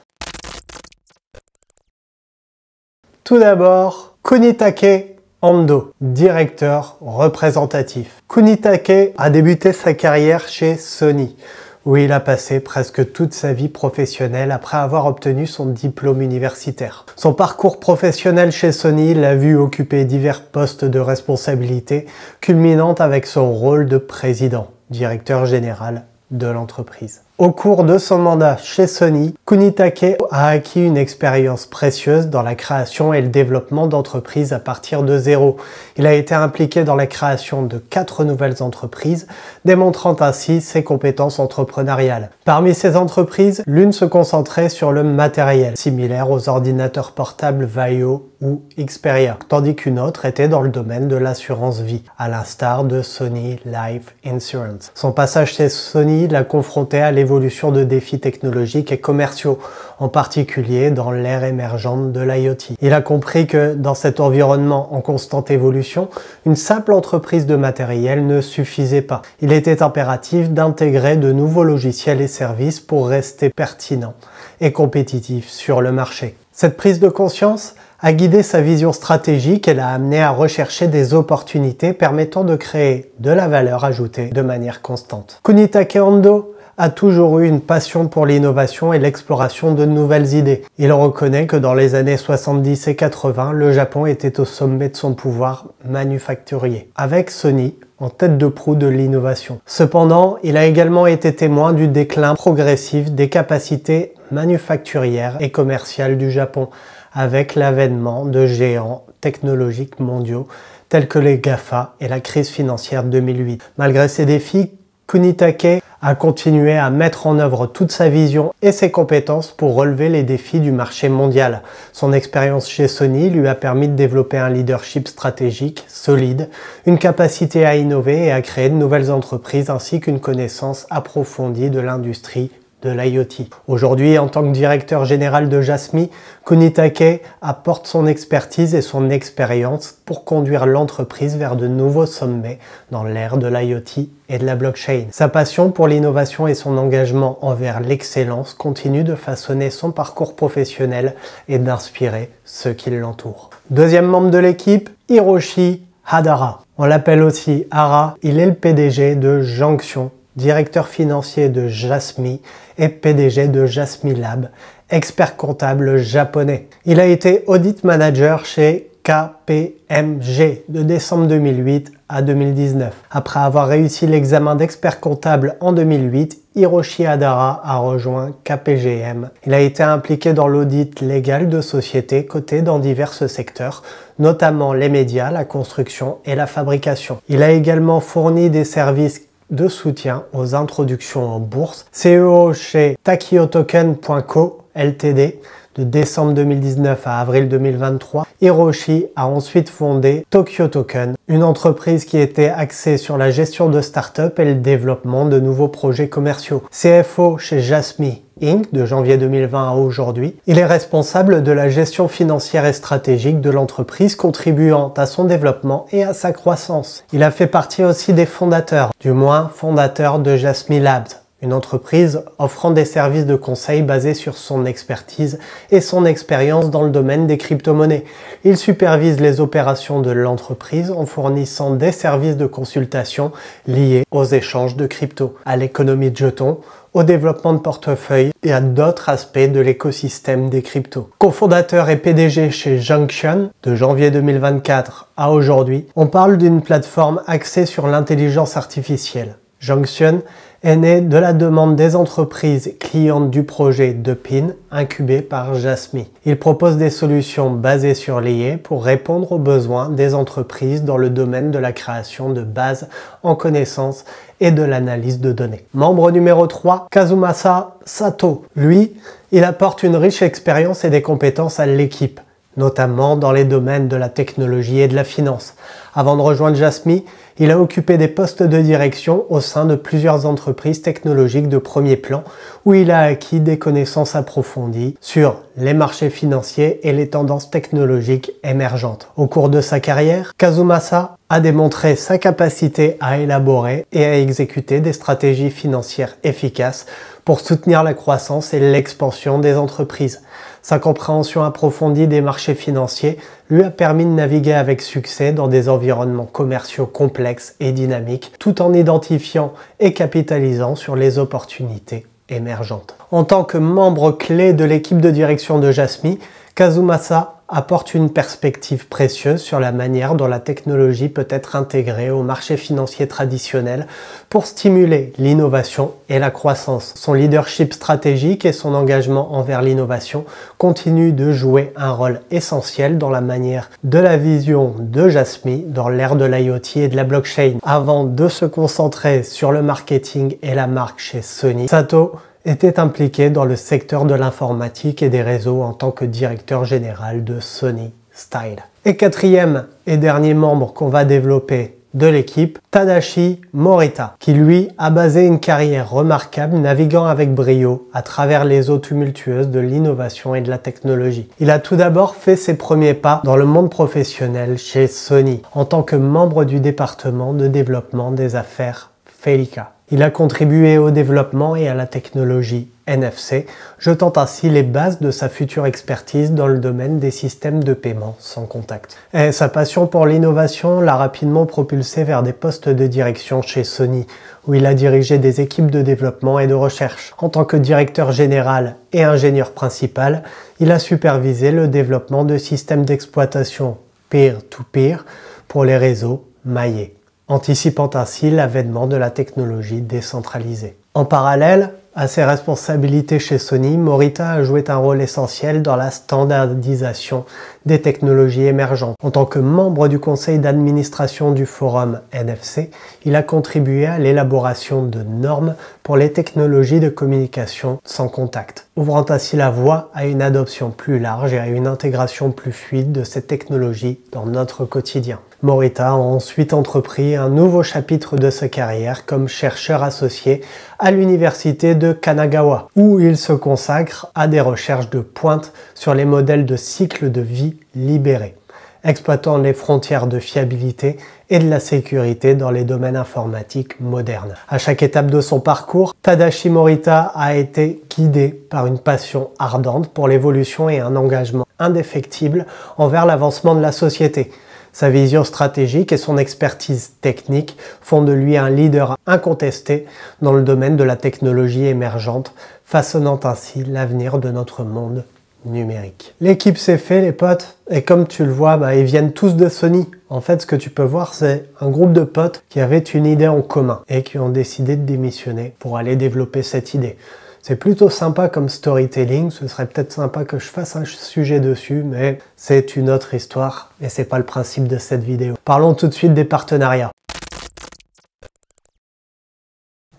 Tout d'abord, Kunitake Ando, directeur représentatif. Kunitake a débuté sa carrière chez Sony, où il a passé presque toute sa vie professionnelle après avoir obtenu son diplôme universitaire. Son parcours professionnel chez Sony l'a vu occuper divers postes de responsabilité, culminant avec son rôle de président, directeur général de l'entreprise. Au cours de son mandat chez Sony, Kunitake a acquis une expérience précieuse dans la création et le développement d'entreprises à partir de zéro. Il a été impliqué dans la création de 4 nouvelles entreprises, démontrant ainsi ses compétences entrepreneuriales. Parmi ces entreprises, l'une se concentrait sur le matériel, similaire aux ordinateurs portables Vaio ou Xperia, tandis qu'une autre était dans le domaine de l'assurance vie, à l'instar de Sony Life Insurance. Son passage chez Sony l'a confronté à l'évolution de défis technologiques et commerciaux, en particulier dans l'ère émergente de l'IoT. Il a compris que dans cet environnement en constante évolution, une simple entreprise de matériel ne suffisait pas. Il était impératif d'intégrer de nouveaux logiciels et services pour rester pertinent et compétitif sur le marché. Cette prise de conscience a guidé sa vision stratégique et l'a amené à rechercher des opportunités permettant de créer de la valeur ajoutée de manière constante. Kunitake Ando a toujours eu une passion pour l'innovation et l'exploration de nouvelles idées. Il reconnaît que dans les années 70 et 80, le Japon était au sommet de son pouvoir manufacturier, avec Sony en tête de proue de l'innovation. Cependant, il a également été témoin du déclin progressif des capacités manufacturières et commerciales du Japon, avec l'avènement de géants technologiques mondiaux tels que les GAFA et la crise financière de 2008. Malgré ces défis, Kunitake a continué à mettre en œuvre toute sa vision et ses compétences pour relever les défis du marché mondial. Son expérience chez Sony lui a permis de développer un leadership stratégique solide, une capacité à innover et à créer de nouvelles entreprises ainsi qu'une connaissance approfondie de l'industrie de l'IoT. Aujourd'hui, en tant que directeur général de Jasmy, Kunitake apporte son expertise et son expérience pour conduire l'entreprise vers de nouveaux sommets dans l'ère de l'IoT et de la blockchain. Sa passion pour l'innovation et son engagement envers l'excellence continuent de façonner son parcours professionnel et d'inspirer ceux qui l'entourent. Deuxième membre de l'équipe, Hiroshi Hadara. On l'appelle aussi Hara, il est le PDG de Jonction, directeur financier de Jasmy et PDG de Jasmy Lab, expert comptable japonais. Il a été audit manager chez KPMG de décembre 2008 à 2019. Après avoir réussi l'examen d'expert comptable en 2008, Hiroshi Hadara a rejoint KPMG. Il a été impliqué dans l'audit légal de sociétés cotées dans divers secteurs, notamment les médias, la construction et la fabrication. Il a également fourni des services de soutien aux introductions en bourse. CEO chez Takiotoken.co Ltd. De décembre 2019 à avril 2023, Hiroshi a ensuite fondé Tokyo Token, une entreprise qui était axée sur la gestion de start-up et le développement de nouveaux projets commerciaux. CFO chez Jasmy Inc. de janvier 2020 à aujourd'hui, il est responsable de la gestion financière et stratégique de l'entreprise, contribuant à son développement et à sa croissance. Il a fait partie aussi des fondateurs, du moins fondateurs de Jasmy Labs, une entreprise offrant des services de conseil basés sur son expertise et son expérience dans le domaine des crypto-monnaies. Il supervise les opérations de l'entreprise en fournissant des services de consultation liés aux échanges de crypto, à l'économie de jetons, au développement de portefeuilles et à d'autres aspects de l'écosystème des cryptos. Cofondateur et PDG chez Junction de janvier 2024 à aujourd'hui, on parle d'une plateforme axée sur l'intelligence artificielle. Junction est né de la demande des entreprises clientes du projet Depin, incubé par Jasmy. Il propose des solutions basées sur l'IA pour répondre aux besoins des entreprises dans le domaine de la création de bases en connaissances et de l'analyse de données. Membre numéro 3, Kazumasa Sato. Lui, il apporte une riche expérience et des compétences à l'équipe, notamment dans les domaines de la technologie et de la finance. Avant de rejoindre Jasmy, il a occupé des postes de direction au sein de plusieurs entreprises technologiques de premier plan où il a acquis des connaissances approfondies sur les marchés financiers et les tendances technologiques émergentes. Au cours de sa carrière, Kazumasa a démontré sa capacité à élaborer et à exécuter des stratégies financières efficaces pour soutenir la croissance et l'expansion des entreprises. Sa compréhension approfondie des marchés financiers lui a permis de naviguer avec succès dans des environnements commerciaux complexes et dynamiques, tout en identifiant et capitalisant sur les opportunités émergentes. En tant que membre clé de l'équipe de direction de Jasmy, Kazumasa apporte une perspective précieuse sur la manière dont la technologie peut être intégrée au marché financier traditionnel pour stimuler l'innovation et la croissance. Son leadership stratégique et son engagement envers l'innovation continuent de jouer un rôle essentiel dans la manière de la vision de Jasmy dans l'ère de l'IoT et de la blockchain. Avant de se concentrer sur le marketing et la marque chez Sony, Sato était impliqué dans le secteur de l'informatique et des réseaux en tant que directeur général de Sony Style. Et quatrième et dernier membre qu'on va développer de l'équipe, Tadashi Morita, qui lui a basé une carrière remarquable naviguant avec brio à travers les eaux tumultueuses de l'innovation et de la technologie. Il a tout d'abord fait ses premiers pas dans le monde professionnel chez Sony en tant que membre du département de développement des affaires Felica. Il a contribué au développement et à la technologie NFC, jetant ainsi les bases de sa future expertise dans le domaine des systèmes de paiement sans contact. Et sa passion pour l'innovation l'a rapidement propulsé vers des postes de direction chez Sony, où il a dirigé des équipes de développement et de recherche. En tant que directeur général et ingénieur principal, il a supervisé le développement de systèmes d'exploitation peer-to-peer pour les réseaux maillés, anticipant ainsi l'avènement de la technologie décentralisée. En parallèle à ses responsabilités chez Sony, Morita a joué un rôle essentiel dans la standardisation des technologies émergentes. En tant que membre du conseil d'administration du forum NFC, il a contribué à l'élaboration de normes pour les technologies de communication sans contact, ouvrant ainsi la voie à une adoption plus large et à une intégration plus fluide de ces technologies dans notre quotidien. Morita a ensuite entrepris un nouveau chapitre de sa carrière comme chercheur associé à l'université de Kanagawa, où il se consacre à des recherches de pointe sur les modèles de cycle de vie libérés, exploitant les frontières de fiabilité et de la sécurité dans les domaines informatiques modernes. À chaque étape de son parcours, Tadashi Morita a été guidé par une passion ardente pour l'évolution et un engagement indéfectible envers l'avancement de la société. Sa vision stratégique et son expertise technique font de lui un leader incontesté dans le domaine de la technologie émergente, façonnant ainsi l'avenir de notre monde numérique. L'équipe s'est fait, les potes, et comme tu le vois, ils viennent tous de Sony. En fait, ce que tu peux voir, c'est un groupe de potes qui avaient une idée en commun et qui ont décidé de démissionner pour aller développer cette idée. C'est plutôt sympa comme storytelling, ce serait peut-être sympa que je fasse un sujet dessus, mais c'est une autre histoire et c'est pas le principe de cette vidéo. Parlons tout de suite des partenariats.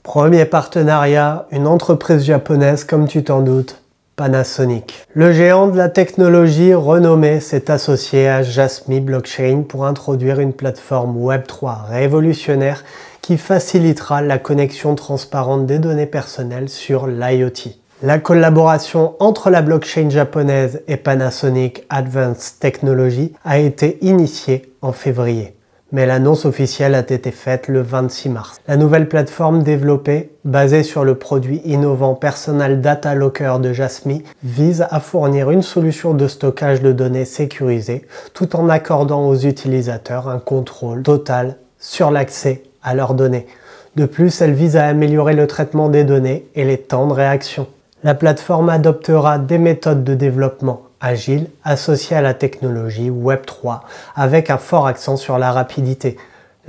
Premier partenariat, une entreprise japonaise, comme tu t'en doutes, Panasonic. Le géant de la technologie renommé s'est associé à Jasmy Blockchain pour introduire une plateforme Web3 révolutionnaire qui facilitera la connexion transparente des données personnelles sur l'IoT. La collaboration entre la blockchain japonaise et Panasonic Advanced Technology a été initiée en février. Mais l'annonce officielle a été faite le 26 mars. La nouvelle plateforme développée, basée sur le produit innovant Personal Data Locker de Jasmy, vise à fournir une solution de stockage de données sécurisée, tout en accordant aux utilisateurs un contrôle total sur l'accès à leurs données. De plus, elle vise à améliorer le traitement des données et les temps de réaction. La plateforme adoptera des méthodes de développement agile associées à la technologie Web3 avec un fort accent sur la rapidité.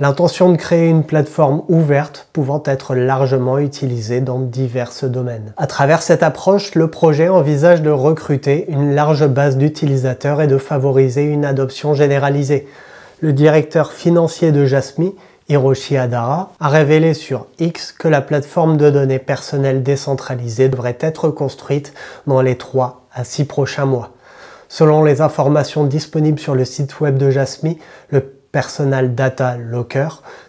L'intention de créer une plateforme ouverte pouvant être largement utilisée dans divers domaines. À travers cette approche, le projet envisage de recruter une large base d'utilisateurs et de favoriser une adoption généralisée. Le directeur financier de Jasmy, Hiroshi Hadara, a révélé sur X que la plateforme de données personnelles décentralisée devrait être construite dans les 3 à 6 prochains mois. Selon les informations disponibles sur le site web de Jasmy, le Personal Data Locker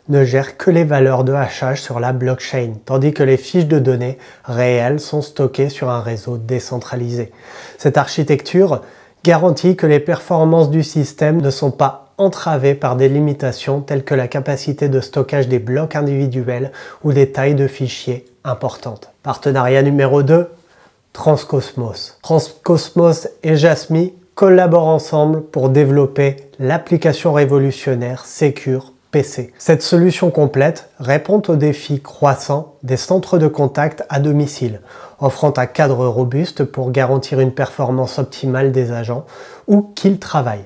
ne gère que les valeurs de hachage sur la blockchain, tandis que les fiches de données réelles sont stockées sur un réseau décentralisé. Cette architecture garantit que les performances du système ne sont pas entravées par des limitations telles que la capacité de stockage des blocs individuels ou des tailles de fichiers importantes. Partenariat numéro 2, Transcosmos. Transcosmos et Jasmy collaborent ensemble pour développer l'application révolutionnaire Secure PC. Cette solution complète répond aux défis croissants des centres de contact à domicile, offrant un cadre robuste pour garantir une performance optimale des agents où qu'ils travaillent.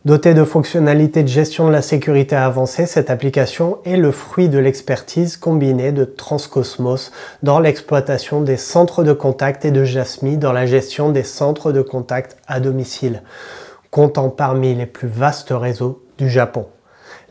Dotée de fonctionnalités de gestion de la sécurité avancée, cette application est le fruit de l'expertise combinée de Transcosmos dans l'exploitation des centres de contact et de Jasmy dans la gestion des centres de contact à domicile, comptant parmi les plus vastes réseaux du Japon.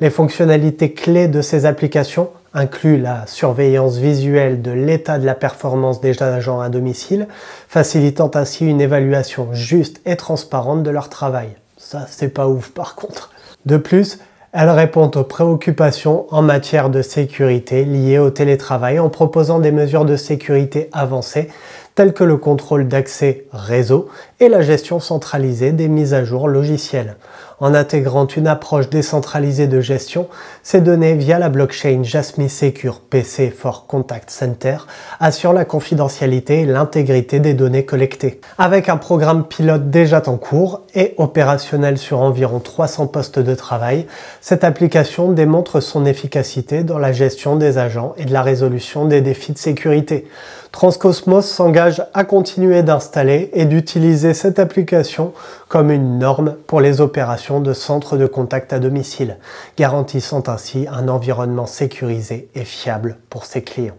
Les fonctionnalités clés de ces applications incluent la surveillance visuelle de l'état de la performance des agents à domicile, facilitant ainsi une évaluation juste et transparente de leur travail. Ça, c'est pas ouf par contre. De plus, elle répond aux préoccupations en matière de sécurité liées au télétravail en proposant des mesures de sécurité avancées telles que le contrôle d'accès réseau et la gestion centralisée des mises à jour logicielles. En intégrant une approche décentralisée de gestion, ces données via la blockchain Jasmy Secure PC for Contact Center assurent la confidentialité et l'intégrité des données collectées. Avec un programme pilote déjà en cours et opérationnel sur environ 300 postes de travail, cette application démontre son efficacité dans la gestion des agents et de la résolution des défis de sécurité. Transcosmos s'engage à continuer d'installer et d'utiliser cette application comme une norme pour les opérations de centres de contact à domicile, garantissant ainsi un environnement sécurisé et fiable pour ses clients.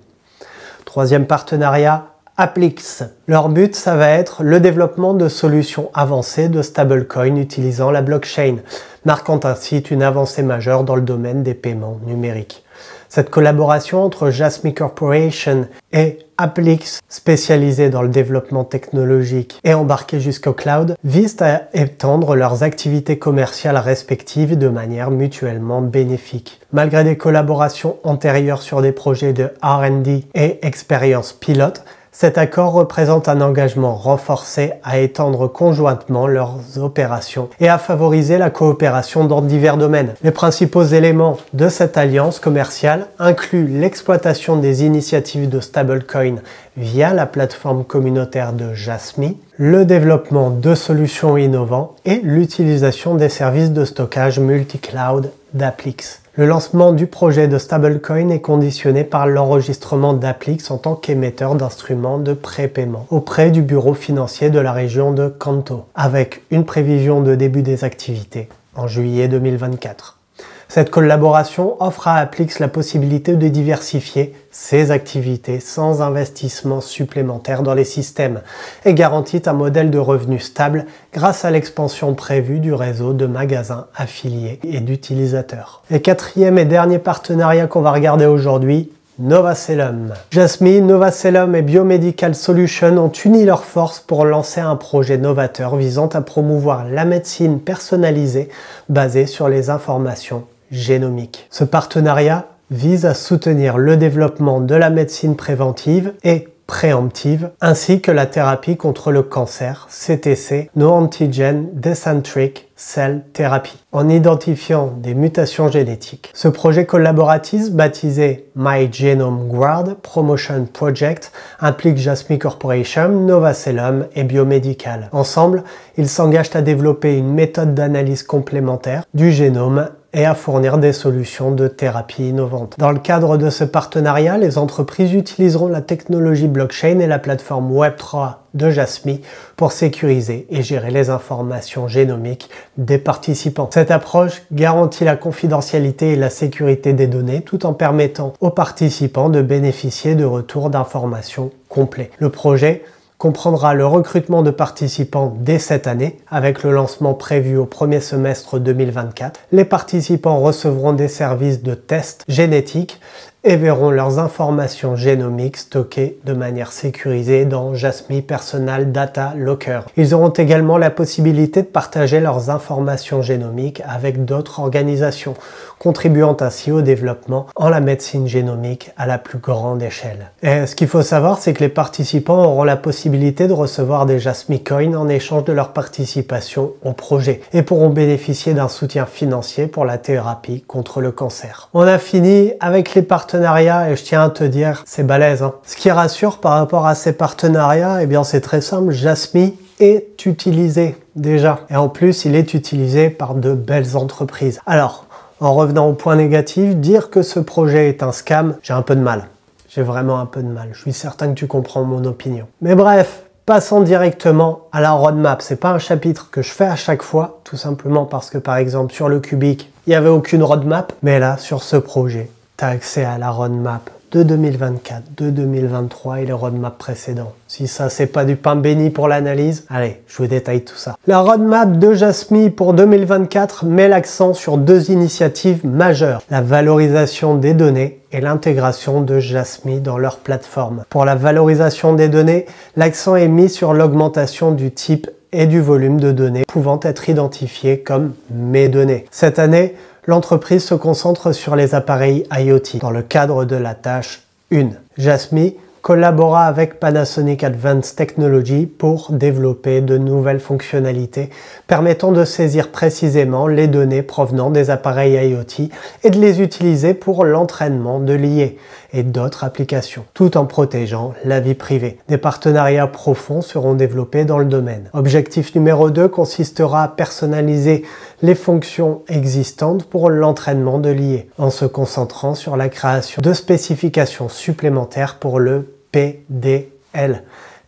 Troisième partenariat, Applix. Leur but, ça va être le développement de solutions avancées de stablecoin utilisant la blockchain, marquant ainsi une avancée majeure dans le domaine des paiements numériques. Cette collaboration entre Jasmy Corporation et Applix, spécialisée dans le développement technologique et embarquée jusqu'au cloud, vise à étendre leurs activités commerciales respectives de manière mutuellement bénéfique. Malgré des collaborations antérieures sur des projets de R&D et expériences pilotes, cet accord représente un engagement renforcé à étendre conjointement leurs opérations et à favoriser la coopération dans divers domaines. Les principaux éléments de cette alliance commerciale incluent l'exploitation des initiatives de stablecoin via la plateforme communautaire de Jasmy, le développement de solutions innovantes et l'utilisation des services de stockage multi-cloud d'Applix. Le lancement du projet de stablecoin est conditionné par l'enregistrement d'Applix en tant qu'émetteur d'instruments de prépaiement auprès du bureau financier de la région de Kanto, avec une prévision de début des activités en juillet 2024. Cette collaboration offre à Applix la possibilité de diversifier ses activités sans investissement supplémentaire dans les systèmes et garantit un modèle de revenus stable grâce à l'expansion prévue du réseau de magasins affiliés et d'utilisateurs. Et quatrième et dernier partenariat qu'on va regarder aujourd'hui, Novacellum. Jasmy, Novacellum et Biomedical Solutions ont uni leurs forces pour lancer un projet novateur visant à promouvoir la médecine personnalisée basée sur les informations génomiques. Ce partenariat vise à soutenir le développement de la médecine préventive et préemptive, ainsi que la thérapie contre le cancer, CTC, No Antigen Decentric Cell Therapy, en identifiant des mutations génétiques. Ce projet collaboratif, baptisé My Genome Guard Promotion Project, implique Jasmy Corporation, Novacellum et Biomedical. Ensemble, ils s'engagent à développer une méthode d'analyse complémentaire du génome et à fournir des solutions de thérapie innovantes. Dans le cadre de ce partenariat, les entreprises utiliseront la technologie blockchain et la plateforme Web3 de Jasmy pour sécuriser et gérer les informations génomiques des participants. Cette approche garantit la confidentialité et la sécurité des données tout en permettant aux participants de bénéficier de retours d'informations complets. Le projet comprendra le recrutement de participants dès cette année, avec le lancement prévu au premier semestre 2024. Les participants recevront des services de tests génétiques et verront leurs informations génomiques stockées de manière sécurisée dans Jasmy Personal Data Locker. Ils auront également la possibilité de partager leurs informations génomiques avec d'autres organisations, contribuant ainsi au développement en la médecine génomique à la plus grande échelle. Et ce qu'il faut savoir, c'est que les participants auront la possibilité de recevoir des Jasmy Coins en échange de leur participation au projet et pourront bénéficier d'un soutien financier pour la thérapie contre le cancer. On a fini avec les partenariats et je tiens à te dire, c'est balèze. Ce qui rassure par rapport à ces partenariats, eh bien c'est très simple, Jasmy est utilisé déjà. Et en plus, il est utilisé par de belles entreprises. Alors, en revenant au point négatif, dire que ce projet est un scam, j'ai un peu de mal. J'ai vraiment un peu de mal. Je suis certain que tu comprends mon opinion. Mais bref, passons directement à la roadmap. C'est pas un chapitre que je fais à chaque fois, tout simplement parce que par exemple sur le Cubic, il n'y avait aucune roadmap. Mais là, sur ce projet, tu as accès à la roadmap de 2024, de 2023 et les roadmaps précédents. Si ça, c'est pas du pain béni pour l'analyse, allez, je vous détaille tout ça. La roadmap de Jasmy pour 2024 met l'accent sur deux initiatives majeures, la valorisation des données et l'intégration de Jasmy dans leur plateforme. Pour la valorisation des données, l'accent est mis sur l'augmentation du type et du volume de données pouvant être identifiées comme mes données. Cette année, l'entreprise se concentre sur les appareils IoT dans le cadre de la tâche 1. Jasmy collabora avec Panasonic Advanced Technology pour développer de nouvelles fonctionnalités permettant de saisir précisément les données provenant des appareils IoT et de les utiliser pour l'entraînement de l'IA et d'autres applications, tout en protégeant la vie privée. Des partenariats profonds seront développés dans le domaine. Objectif numéro 2 consistera à personnaliser les fonctions existantes pour l'entraînement de l'IA, en se concentrant sur la création de spécifications supplémentaires pour le PDL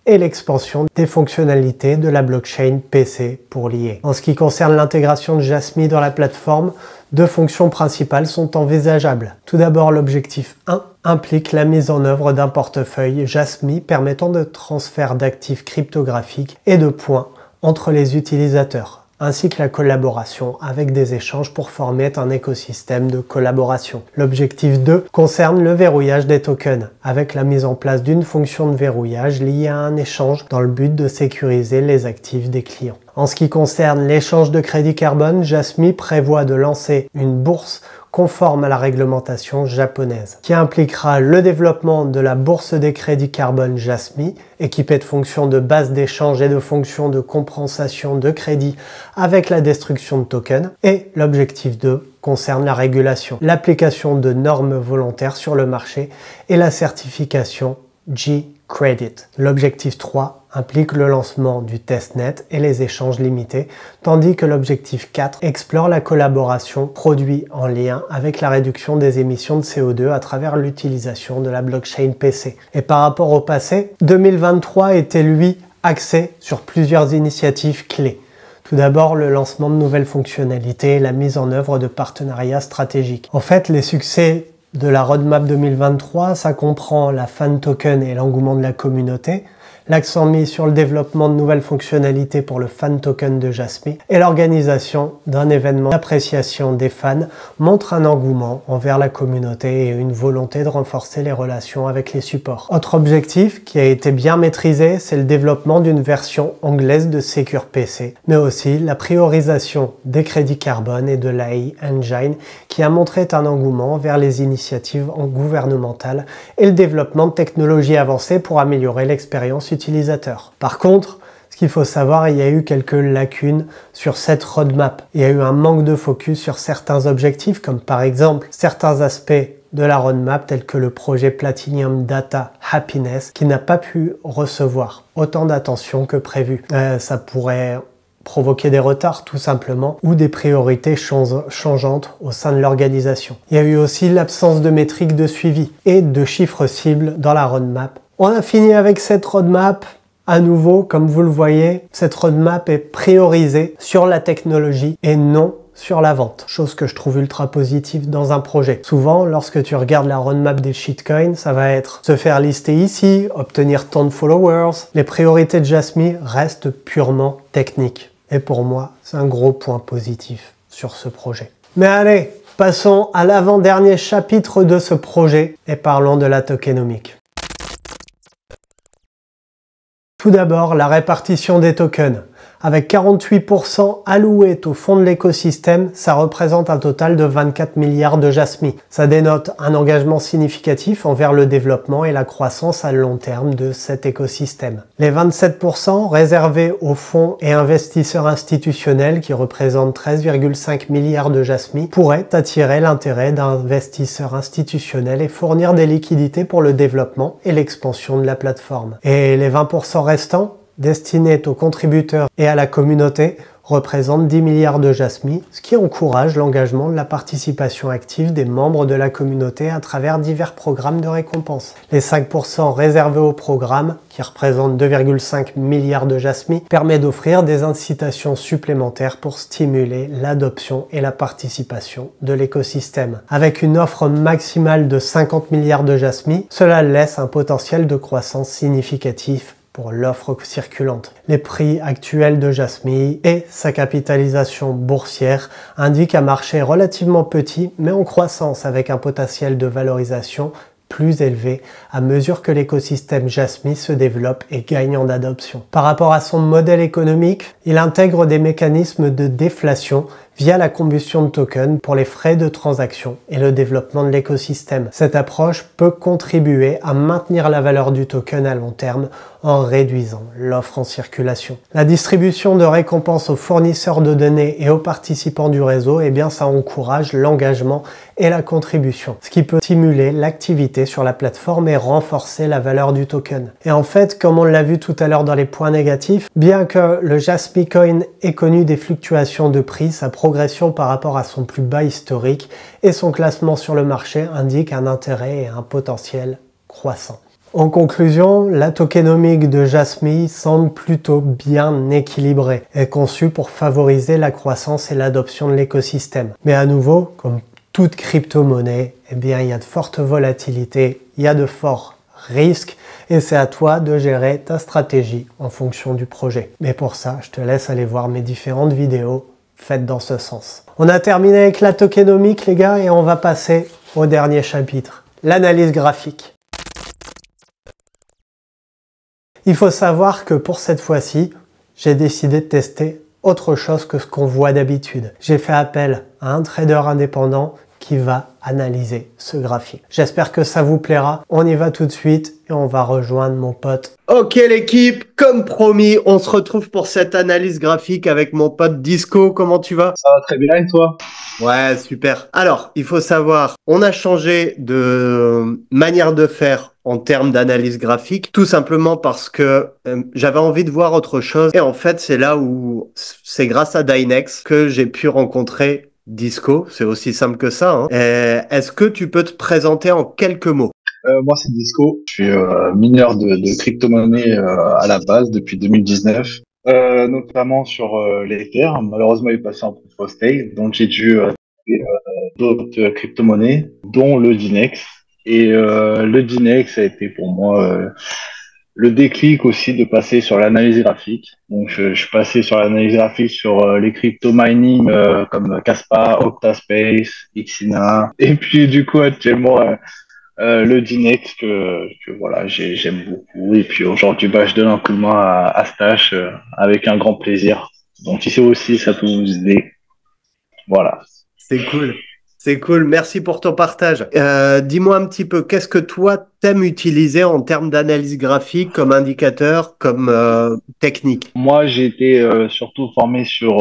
et l'expansion des fonctionnalités de la blockchain PC pour l'IA. En ce qui concerne l'intégration de Jasmy dans la plateforme, deux fonctions principales sont envisageables. Tout d'abord, l'objectif 1 implique la mise en œuvre d'un portefeuille Jasmy permettant de transfert d'actifs cryptographiques et de points entre les utilisateurs, ainsi que la collaboration avec des échanges pour former un écosystème de collaboration. L'objectif 2 concerne le verrouillage des tokens, avec la mise en place d'une fonction de verrouillage liée à un échange dans le but de sécuriser les actifs des clients. En ce qui concerne l'échange de crédit carbone, Jasmy prévoit de lancer une bourse conforme à la réglementation japonaise, qui impliquera le développement de la bourse des crédits carbone Jasmy, équipée de fonctions de base d'échange et de fonctions de compensation de crédit avec la destruction de tokens. Et l'objectif 2 concerne la régulation, l'application de normes volontaires sur le marché et la certification G Credit. L'objectif 3 implique le lancement du testnet et les échanges limités, tandis que l'objectif 4 explore la collaboration produit en lien avec la réduction des émissions de CO2 à travers l'utilisation de la blockchain PC. Et par rapport au passé, 2023 était lui axé sur plusieurs initiatives clés. Tout d'abord, le lancement de nouvelles fonctionnalités et la mise en œuvre de partenariats stratégiques. En fait, les succès de la roadmap 2023, ça comprend la fan token et l'engouement de la communauté, l'accent mis sur le développement de nouvelles fonctionnalités pour le fan token de Jasmy et l'organisation d'un événement d'appréciation des fans montre un engouement envers la communauté et une volonté de renforcer les relations avec les supports. Autre objectif qui a été bien maîtrisé, c'est le développement d'une version anglaise de Secure PC, mais aussi la priorisation des crédits carbone et de l'AI Engine qui a montré un engouement vers les initiatives gouvernementales et le développement de technologies avancées pour améliorer l'expérience utilisateur. Par contre, ce qu'il faut savoir, il y a eu quelques lacunes sur cette roadmap. Il y a eu un manque de focus sur certains objectifs, comme par exemple certains aspects de la roadmap, tels que le projet Platinum Data Happiness, qui n'a pas pu recevoir autant d'attention que prévu. Ça pourrait provoquer des retards tout simplement ou des priorités changeantes au sein de l'organisation. Il y a eu aussi l'absence de métriques de suivi et de chiffres cibles dans la roadmap. On a fini avec cette roadmap. À nouveau, comme vous le voyez, cette roadmap est priorisée sur la technologie et non sur la vente. Chose que je trouve ultra positive dans un projet. Souvent, lorsque tu regardes la roadmap des shitcoins, ça va être se faire lister ici, obtenir tant de followers. Les priorités de Jasmy restent purement techniques. Et pour moi, c'est un gros point positif sur ce projet. Mais allez, passons à l'avant-dernier chapitre de ce projet et parlons de la tokenomique. Tout d'abord, la répartition des tokens. Avec 48% alloués au fond de l'écosystème, ça représente un total de 24 milliards de Jasmy. Ça dénote un engagement significatif envers le développement et la croissance à long terme de cet écosystème. Les 27% réservés aux fonds et investisseurs institutionnels, qui représentent 13,5 milliards de Jasmy, pourraient attirer l'intérêt d'investisseurs institutionnels et fournir des liquidités pour le développement et l'expansion de la plateforme. Et les 20% restants, destinés aux contributeurs et à la communauté, représente 10 milliards de Jasmy, ce qui encourage l'engagement de la participation active des membres de la communauté à travers divers programmes de récompense. Les 5% réservés au programme, qui représentent 2,5 milliards de Jasmy, permet d'offrir des incitations supplémentaires pour stimuler l'adoption et la participation de l'écosystème. Avec une offre maximale de 50 milliards de Jasmy, cela laisse un potentiel de croissance significatif pour l'offre circulante. Les prix actuels de Jasmy et sa capitalisation boursière indiquent un marché relativement petit mais en croissance avec un potentiel de valorisation plus élevé à mesure que l'écosystème Jasmy se développe et gagne en adoption. Par rapport à son modèle économique, il intègre des mécanismes de déflation via la combustion de tokens pour les frais de transaction et le développement de l'écosystème. Cette approche peut contribuer à maintenir la valeur du token à long terme en réduisant l'offre en circulation. La distribution de récompenses aux fournisseurs de données et aux participants du réseau, eh bien ça encourage l'engagement et la contribution, ce qui peut stimuler l'activité sur la plateforme et renforcer la valeur du token. Et en fait, comme on l'a vu tout à l'heure dans les points négatifs, bien que le Jasmy Coin ait connu des fluctuations de prix, sa progression par rapport à son plus bas historique et son classement sur le marché indique un intérêt et un potentiel croissant. En conclusion, la tokenomique de Jasmy semble plutôt bien équilibrée et conçue pour favoriser la croissance et l'adoption de l'écosystème. Mais à nouveau, comme toute crypto-monnaie, eh bien, il y a de fortes volatilités, il y a de forts risques et c'est à toi de gérer ta stratégie en fonction du projet. Mais pour ça, je te laisse aller voir mes différentes vidéos faites dans ce sens. On a terminé avec la tokenomique, les gars, et on va passer au dernier chapitre, l'analyse graphique. Il faut savoir que pour cette fois-ci, j'ai décidé de tester autre chose que ce qu'on voit d'habitude. J'ai fait appel à un trader indépendant qui va analyser ce graphique. J'espère que ça vous plaira. On y va tout de suite et on va rejoindre mon pote. Ok l'équipe, comme promis, on se retrouve pour cette analyse graphique avec mon pote Disco. Comment tu vas? Ça va très bien et toi? Ouais, super. Alors, il faut savoir, on a changé de manière de faire en termes d'analyse graphique, tout simplement parce que j'avais envie de voir autre chose. Et en fait, c'est là où c'est grâce à Dynex que j'ai pu rencontrer Disco. C'est aussi simple que ça, hein. Est-ce que tu peux te présenter en quelques mots? Moi c'est Disco, je suis mineur de crypto-monnaie à la base depuis 2019, notamment sur l'Ether. Malheureusement il est passé en proof of stake, donc j'ai dû trouver, d'autres crypto-monnaies, dont le Dynex. Et le Dynex a été pour moi le déclic aussi de passer sur l'analyse graphique. Donc je suis passé sur l'analyse graphique sur les crypto-mining comme Kaspa, Octaspace, Xina. Et puis du coup actuellement le Dynex que voilà j'aime beaucoup, et puis aujourd'hui bah je donne un coup de main à Stash avec un grand plaisir, donc ici aussi ça peut vous aider, voilà. C'est cool. C'est cool. Merci pour ton partage. Dis-moi un petit peu, qu'est-ce que toi t'aimes utiliser en termes d'analyse graphique comme indicateur, comme technique? Moi j'ai été surtout formé sur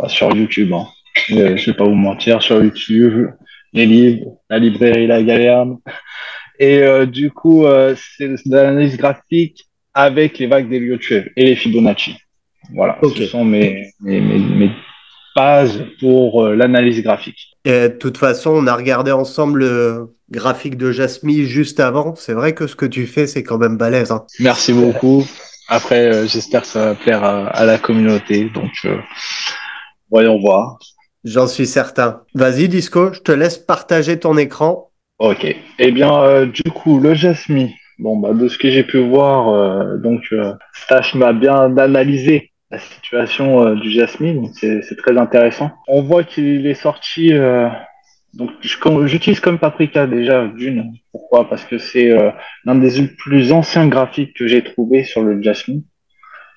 sur YouTube, hein. Je vais pas vous mentir, sur YouTube, les livres, la librairie La Galerne, et du coup c'est de l'analyse graphique avec les vagues d'Heliotuev et les Fibonacci. Voilà, Ok. ce sont mes bases pour l'analyse graphique. Et de toute façon, on a regardé ensemble le graphique de Jasmine juste avant. C'est vrai que ce que tu fais, c'est quand même balèze, hein. Merci beaucoup. Après, j'espère que ça va plaire à la communauté. Donc, voyons voir. J'en suis certain. Vas-y, Disco, je te laisse partager ton écran. Ok. Eh bien, du coup, le Jasmine. Bon, bah, de ce que j'ai pu voir, Stash m'a bien analysé la situation du Jasmine. Donc, c'est très intéressant. On voit qu'il est sorti. J'utilise comme Paprika déjà d'une. Pourquoi? Parce que c'est l'un des plus anciens graphiques que j'ai trouvé sur le Jasmine.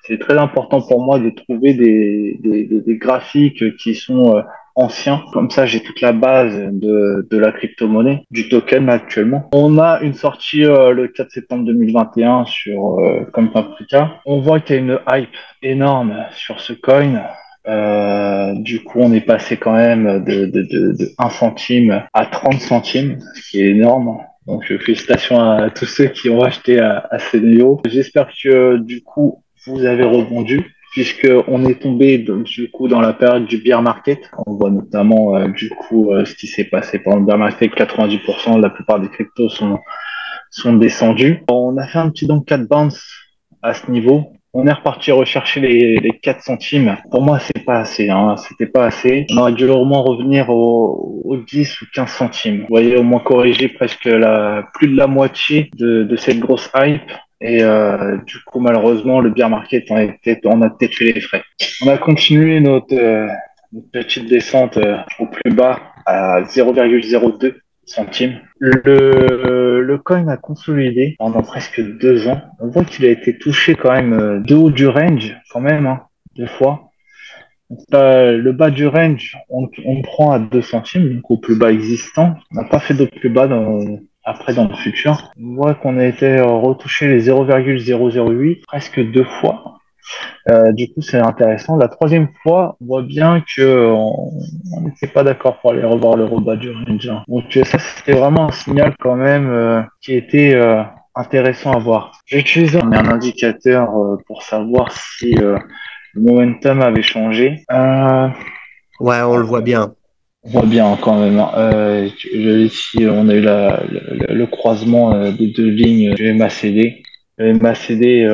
C'est très important pour moi de trouver des graphiques qui sont anciens. Comme ça, j'ai toute la base de la crypto-monnaie, du token actuellement. On a une sortie le 4 septembre 2021 sur comme Paprika. On voit qu'il y a une hype énorme sur ce coin. Du coup, on est passé quand même de 1 centime à 30 centimes, ce qui est énorme. Donc, félicitations à tous ceux qui ont acheté à ces niveaux. J'espère que du coup, vous avez rebondi, puisque on est tombé du coup dans la période du bear market. On voit notamment ce qui s'est passé pendant le bear market. 90% de la plupart des cryptos sont descendus. On a fait un petit donc 4 bounce à ce niveau. On est reparti rechercher les 4 centimes. Pour moi, c'est pas assez, hein. C'était pas assez. On aurait dû au moins revenir aux 10 ou 15 centimes. Vous voyez, au moins corriger presque plus de la moitié de cette grosse hype. Et du coup, malheureusement, le bear market on a peut-être fait les frais. On a continué notre petite descente au plus bas à 0,02 centimes. Le coin a consolidé pendant presque 2 ans. On voit qu'il a été touché quand même de haut du range, quand même, hein, 2 fois. Donc, le bas du range, on le prend à 2 centimes, donc au plus bas existant. On n'a pas fait d'autres plus bas après dans le futur. On voit qu'on a été retouché les 0,008 presque 2 fois. Du coup, c'est intéressant. La troisième fois, on voit bien que on n'était pas d'accord pour aller revoir le rebas du range, hein. Donc ça, c'était vraiment un signal quand même qui était intéressant à voir. J'ai utilisé un indicateur pour savoir si le momentum avait changé. Ouais, on le voit bien. On voit bien quand même, hein. Ici, on a eu le croisement des deux lignes du MACD. Le MACD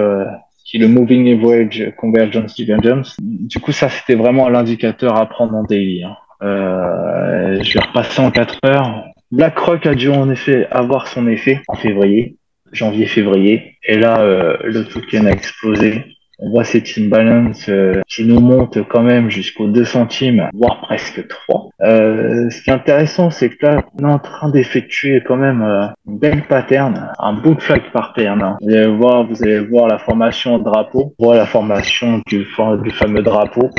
qui est le Moving Average Convergence Divergence. Du coup, ça, c'était vraiment l'indicateur à prendre en daily, hein. Je vais repasser en 4 heures. BlackRock a dû en effet avoir son effet en février, janvier-février. Et là, le token a explosé. On voit cette imbalance qui nous monte quand même jusqu'aux 2 centimes, voire presque 3. Ce qui est intéressant, c'est que là, on est en train d'effectuer quand même une belle pattern, un beau flag pattern, hein. Vous allez voir la formation de drapeau, la formation du fameux drapeau.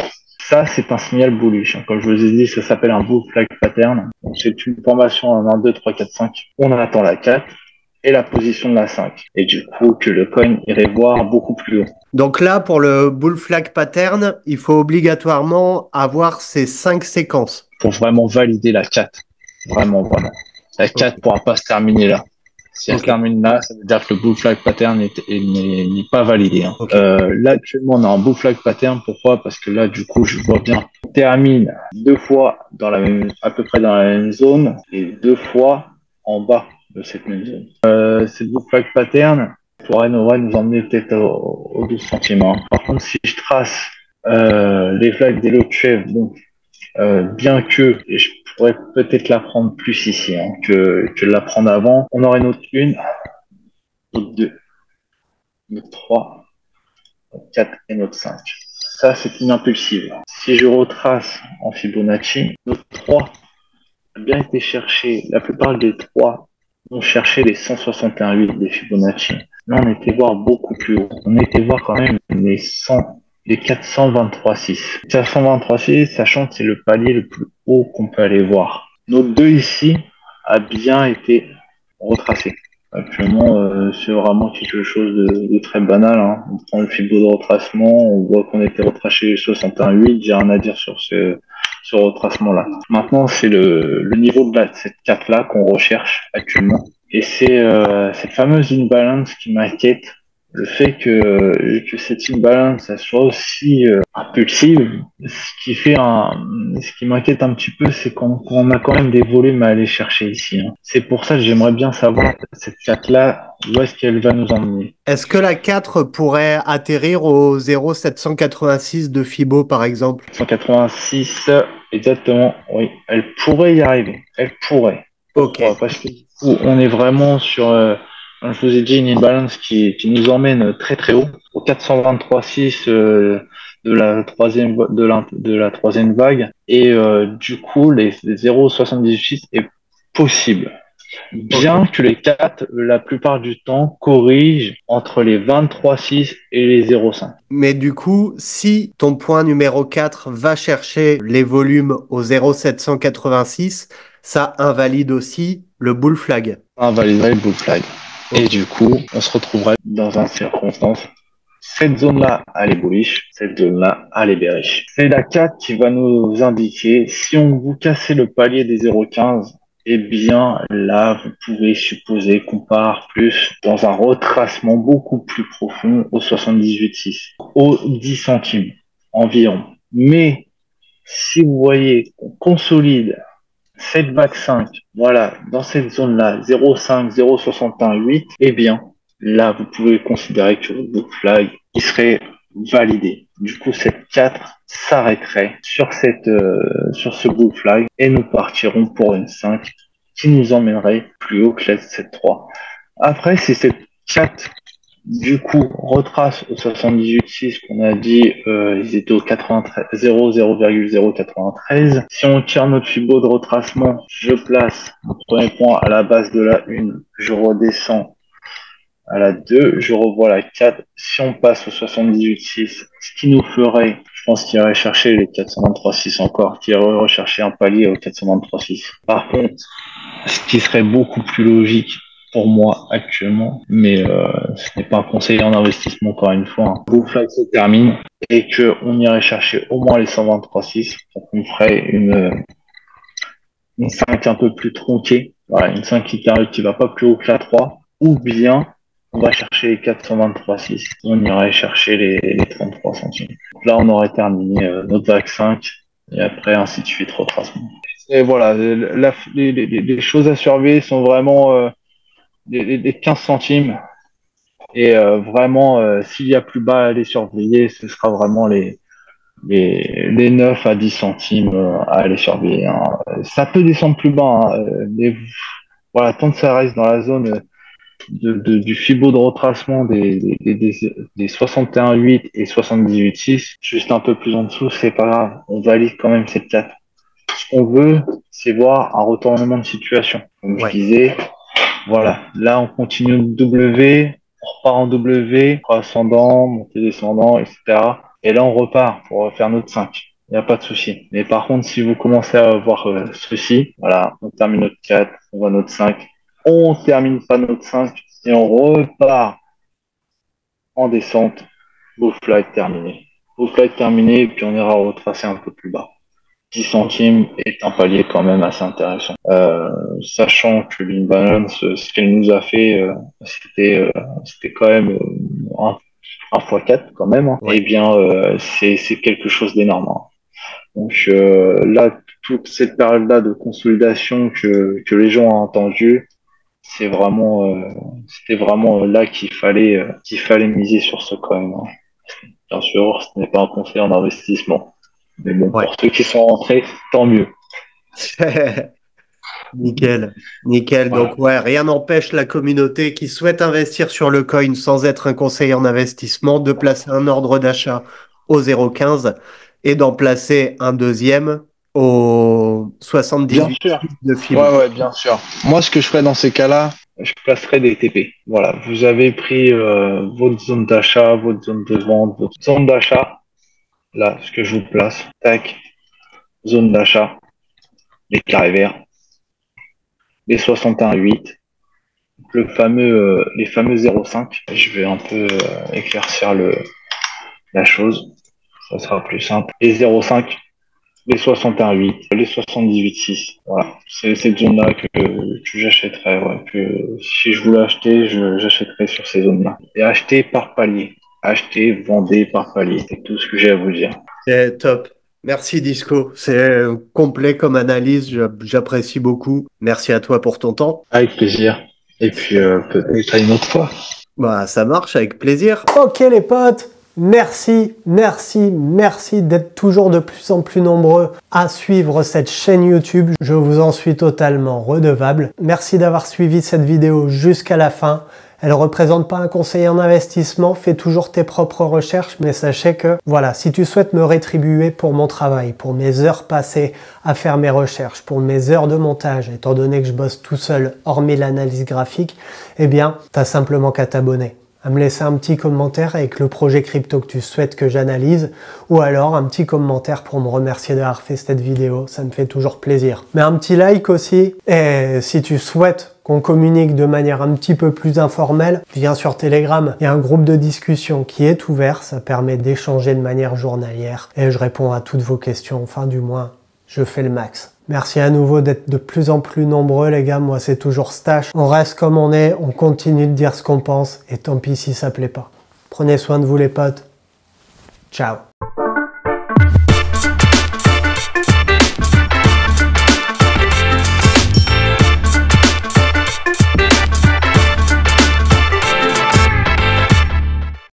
Ça, c'est un signal bullish. Comme je vous ai dit, ça s'appelle un bull flag pattern. C'est une formation en 1, 2, 3, 4, 5. On attend la 4 et la position de la 5. Et du coup, que le coin irait voir beaucoup plus haut. Donc là, pour le bull flag pattern, il faut obligatoirement avoir ces 5 séquences. Pour vraiment valider la 4. Vraiment, vraiment. La 4 ne pourra pas se terminer là. Si elle se termine là, ça veut dire que le bull flag pattern n'est pas validé. Là, actuellement, on a un bull flag pattern. Pourquoi? Parce que là, du coup, je vois bien. On termine 2 fois à peu près dans la même zone et 2 fois en bas de cette même zone. Cette bull flag pattern pourrait nous emmener peut-être aux 12 centimes. Par contre, si je trace les flags des lots de chèvre, donc bien que je pourrais peut-être la prendre plus ici que la prendre avant. On aurait notre 1, notre 2, notre 3, notre 4 et notre 5. Ça, c'est une impulsive. Si je retrace en Fibonacci, notre 3 a bien été cherché. La plupart des 3 ont cherché les 161,8 des Fibonacci. Là, on était voir beaucoup plus haut. On était voir quand même les 423,6. 423,6, sachant que c'est le palier le plus haut qu'on peut aller voir. Notre 2 ici a bien été retracé. Actuellement, c'est vraiment quelque chose de très banal. On prend le fibo de retracement, on voit qu'on était retracé 61,8, j'ai rien à dire sur ce retracement-là. Maintenant, c'est le niveau de cette carte-là qu'on recherche actuellement. Et c'est cette fameuse imbalance qui m'inquiète. Le fait que cette imbalance soit aussi impulsive, ce qui m'inquiète un petit peu, c'est qu'on a quand même des volumes à aller chercher ici. C'est pour ça que j'aimerais bien savoir cette carte-là, où est-ce qu'elle va nous emmener. Est-ce que la 4 pourrait atterrir au 0,786 de Fibo, par exemple? 186, exactement, oui. Elle pourrait y arriver. Elle pourrait. Ok. Parce que du coup, on est vraiment sur... je vous ai dit une imbalance qui nous emmène très très haut, au 423,6 de la troisième vague, et du coup les 0,78 est possible. Bien que les 4, la plupart du temps, corrigent entre les 23,6 et les 0,5. Mais du coup, si ton point numéro 4 va chercher les volumes au 0,786, ça invalide aussi le bull flag. Invaliderait le bull flag. Et du coup, on se retrouverait dans une circonstance. Cette zone-là, elle est bullish. Cette zone-là, elle est bearish. C'est la 4 qui va nous indiquer si on vous cassez le palier des 0,15, eh bien, là, vous pouvez supposer qu'on part plus dans un retracement beaucoup plus profond au 78,6, aux 10 centimes environ. Mais, si vous voyez qu'on consolide cette vague 5, voilà, dans cette zone-là, 0,5, 0,61,8, eh bien, là, vous pouvez considérer que votre book flag, il serait validé. Du coup, cette 4 s'arrêterait sur ce book flag et nous partirons pour une 5 qui nous emmènerait plus haut que cette 3. Après, si cette 4 du coup, retrace au 78,6 qu'on a dit, ils étaient au 93, 0,093. Si on tire notre fibo de retracement, je place mon premier point à la base de la 1, je redescends à la 2, je revois la 4. Si on passe au 78,6, ce qui nous ferait, je pense qu'il irait chercher les 423,6 encore, qu'il irait rechercher un palier au 423,6. Par contre, ce qui serait beaucoup plus logique pour moi actuellement, mais ce n'est pas un conseiller en investissement encore une fois. Le bull flag se termine et que on irait chercher au moins les 123,6, donc on ferait une 5 un peu plus tronquée, voilà, une 5 qui va pas plus haut que la 3, ou bien on va chercher les 423,6, on irait chercher les 33 centimes. Donc là, on aurait terminé notre vague 5 et après ainsi de suite retracement. Et voilà, les choses à surveiller sont vraiment les 15 centimes. Et vraiment, s'il y a plus bas à les surveiller, ce sera vraiment les 9 à 10 centimes à aller surveiller. Ça peut descendre plus bas, mais voilà, tant que ça reste dans la zone du fibo de retracement des 61,8 et 78,6, juste un peu plus en dessous, c'est pas grave. On valide quand même cette 4. Ce qu'on veut, c'est voir un retournement de situation. Comme je disais, voilà. Là, on continue de W, on repart en W, ascendant, montée descendant, etc. Et là, on repart pour faire notre 5. Il n'y a pas de souci. Mais par contre, si vous commencez à avoir ceci, voilà, on termine notre 4, on va notre 5, on termine pas notre 5 et on repart en descente. Beau flight terminé. Beau flight terminé, et puis on ira retracer un peu plus bas. 10 centimes est un palier quand même assez intéressant. Sachant que l'imbalance, ce qu'elle nous a fait, c'était quand même un x4 quand même, hein. Ouais. Eh bien, c'est quelque chose d'énorme, hein. Donc là, toute cette période-là de consolidation que les gens ont entendu, c'était vraiment là qu'il fallait miser sur ce coin, hein. Bien sûr, ce n'est pas un conseil en investissement. Mais bon, Ouais. pour ceux qui sont rentrés, tant mieux. Nickel, nickel. Voilà. Donc ouais, rien n'empêche la communauté qui souhaite investir sur le coin sans être un conseiller en investissement de placer un ordre d'achat au 0,15 et d'en placer un deuxième au Bien 78 sûr. de FIB. Ouais, bien sûr. Moi, ce que je ferais dans ces cas-là, je placerais des TP. Voilà, vous avez pris votre zone d'achat, votre zone de vente, votre zone d'achat. Là, ce que je vous place, tac, zone d'achat, les carrés verts, les 61,8, les fameux 0,5. Je vais un peu éclaircir la chose, ça sera plus simple. Les 0,5, les 61,8, les 78,6. Voilà, c'est cette zone-là que j'achèterais. Ouais. Que si je voulais acheter, j'achèterais sur ces zones-là. Et acheter par palier. Acheter, vendez par palier. C'est tout ce que j'ai à vous dire. C'est top. Merci Disco. C'est complet comme analyse. J'apprécie beaucoup. Merci à toi pour ton temps. Avec plaisir. Et puis peut-être à une autre fois. Bah, ça marche avec plaisir. Ok les potes, merci, merci, merci d'être toujours de plus en plus nombreux à suivre cette chaîne YouTube. Je vous en suis totalement redevable. Merci d'avoir suivi cette vidéo jusqu'à la fin. Elle ne représente pas un conseiller en investissement, fais toujours tes propres recherches, mais sachez que, voilà, si tu souhaites me rétribuer pour mon travail, pour mes heures passées à faire mes recherches, pour mes heures de montage, étant donné que je bosse tout seul, hormis l'analyse graphique, eh bien, t'as simplement qu'à t'abonner, à me laisser un petit commentaire avec le projet crypto que tu souhaites que j'analyse, ou alors un petit commentaire pour me remercier d'avoir fait cette vidéo, ça me fait toujours plaisir. Mais un petit like aussi, et si tu souhaites qu'on communique de manière un petit peu plus informelle, viens sur Telegram, il y a un groupe de discussion qui est ouvert, ça permet d'échanger de manière journalière, et je réponds à toutes vos questions, enfin du moins, je fais le max. Merci à nouveau d'être de plus en plus nombreux les gars, moi c'est toujours Stache. On reste comme on est, on continue de dire ce qu'on pense, et tant pis si ça plaît pas. Prenez soin de vous les potes. Ciao.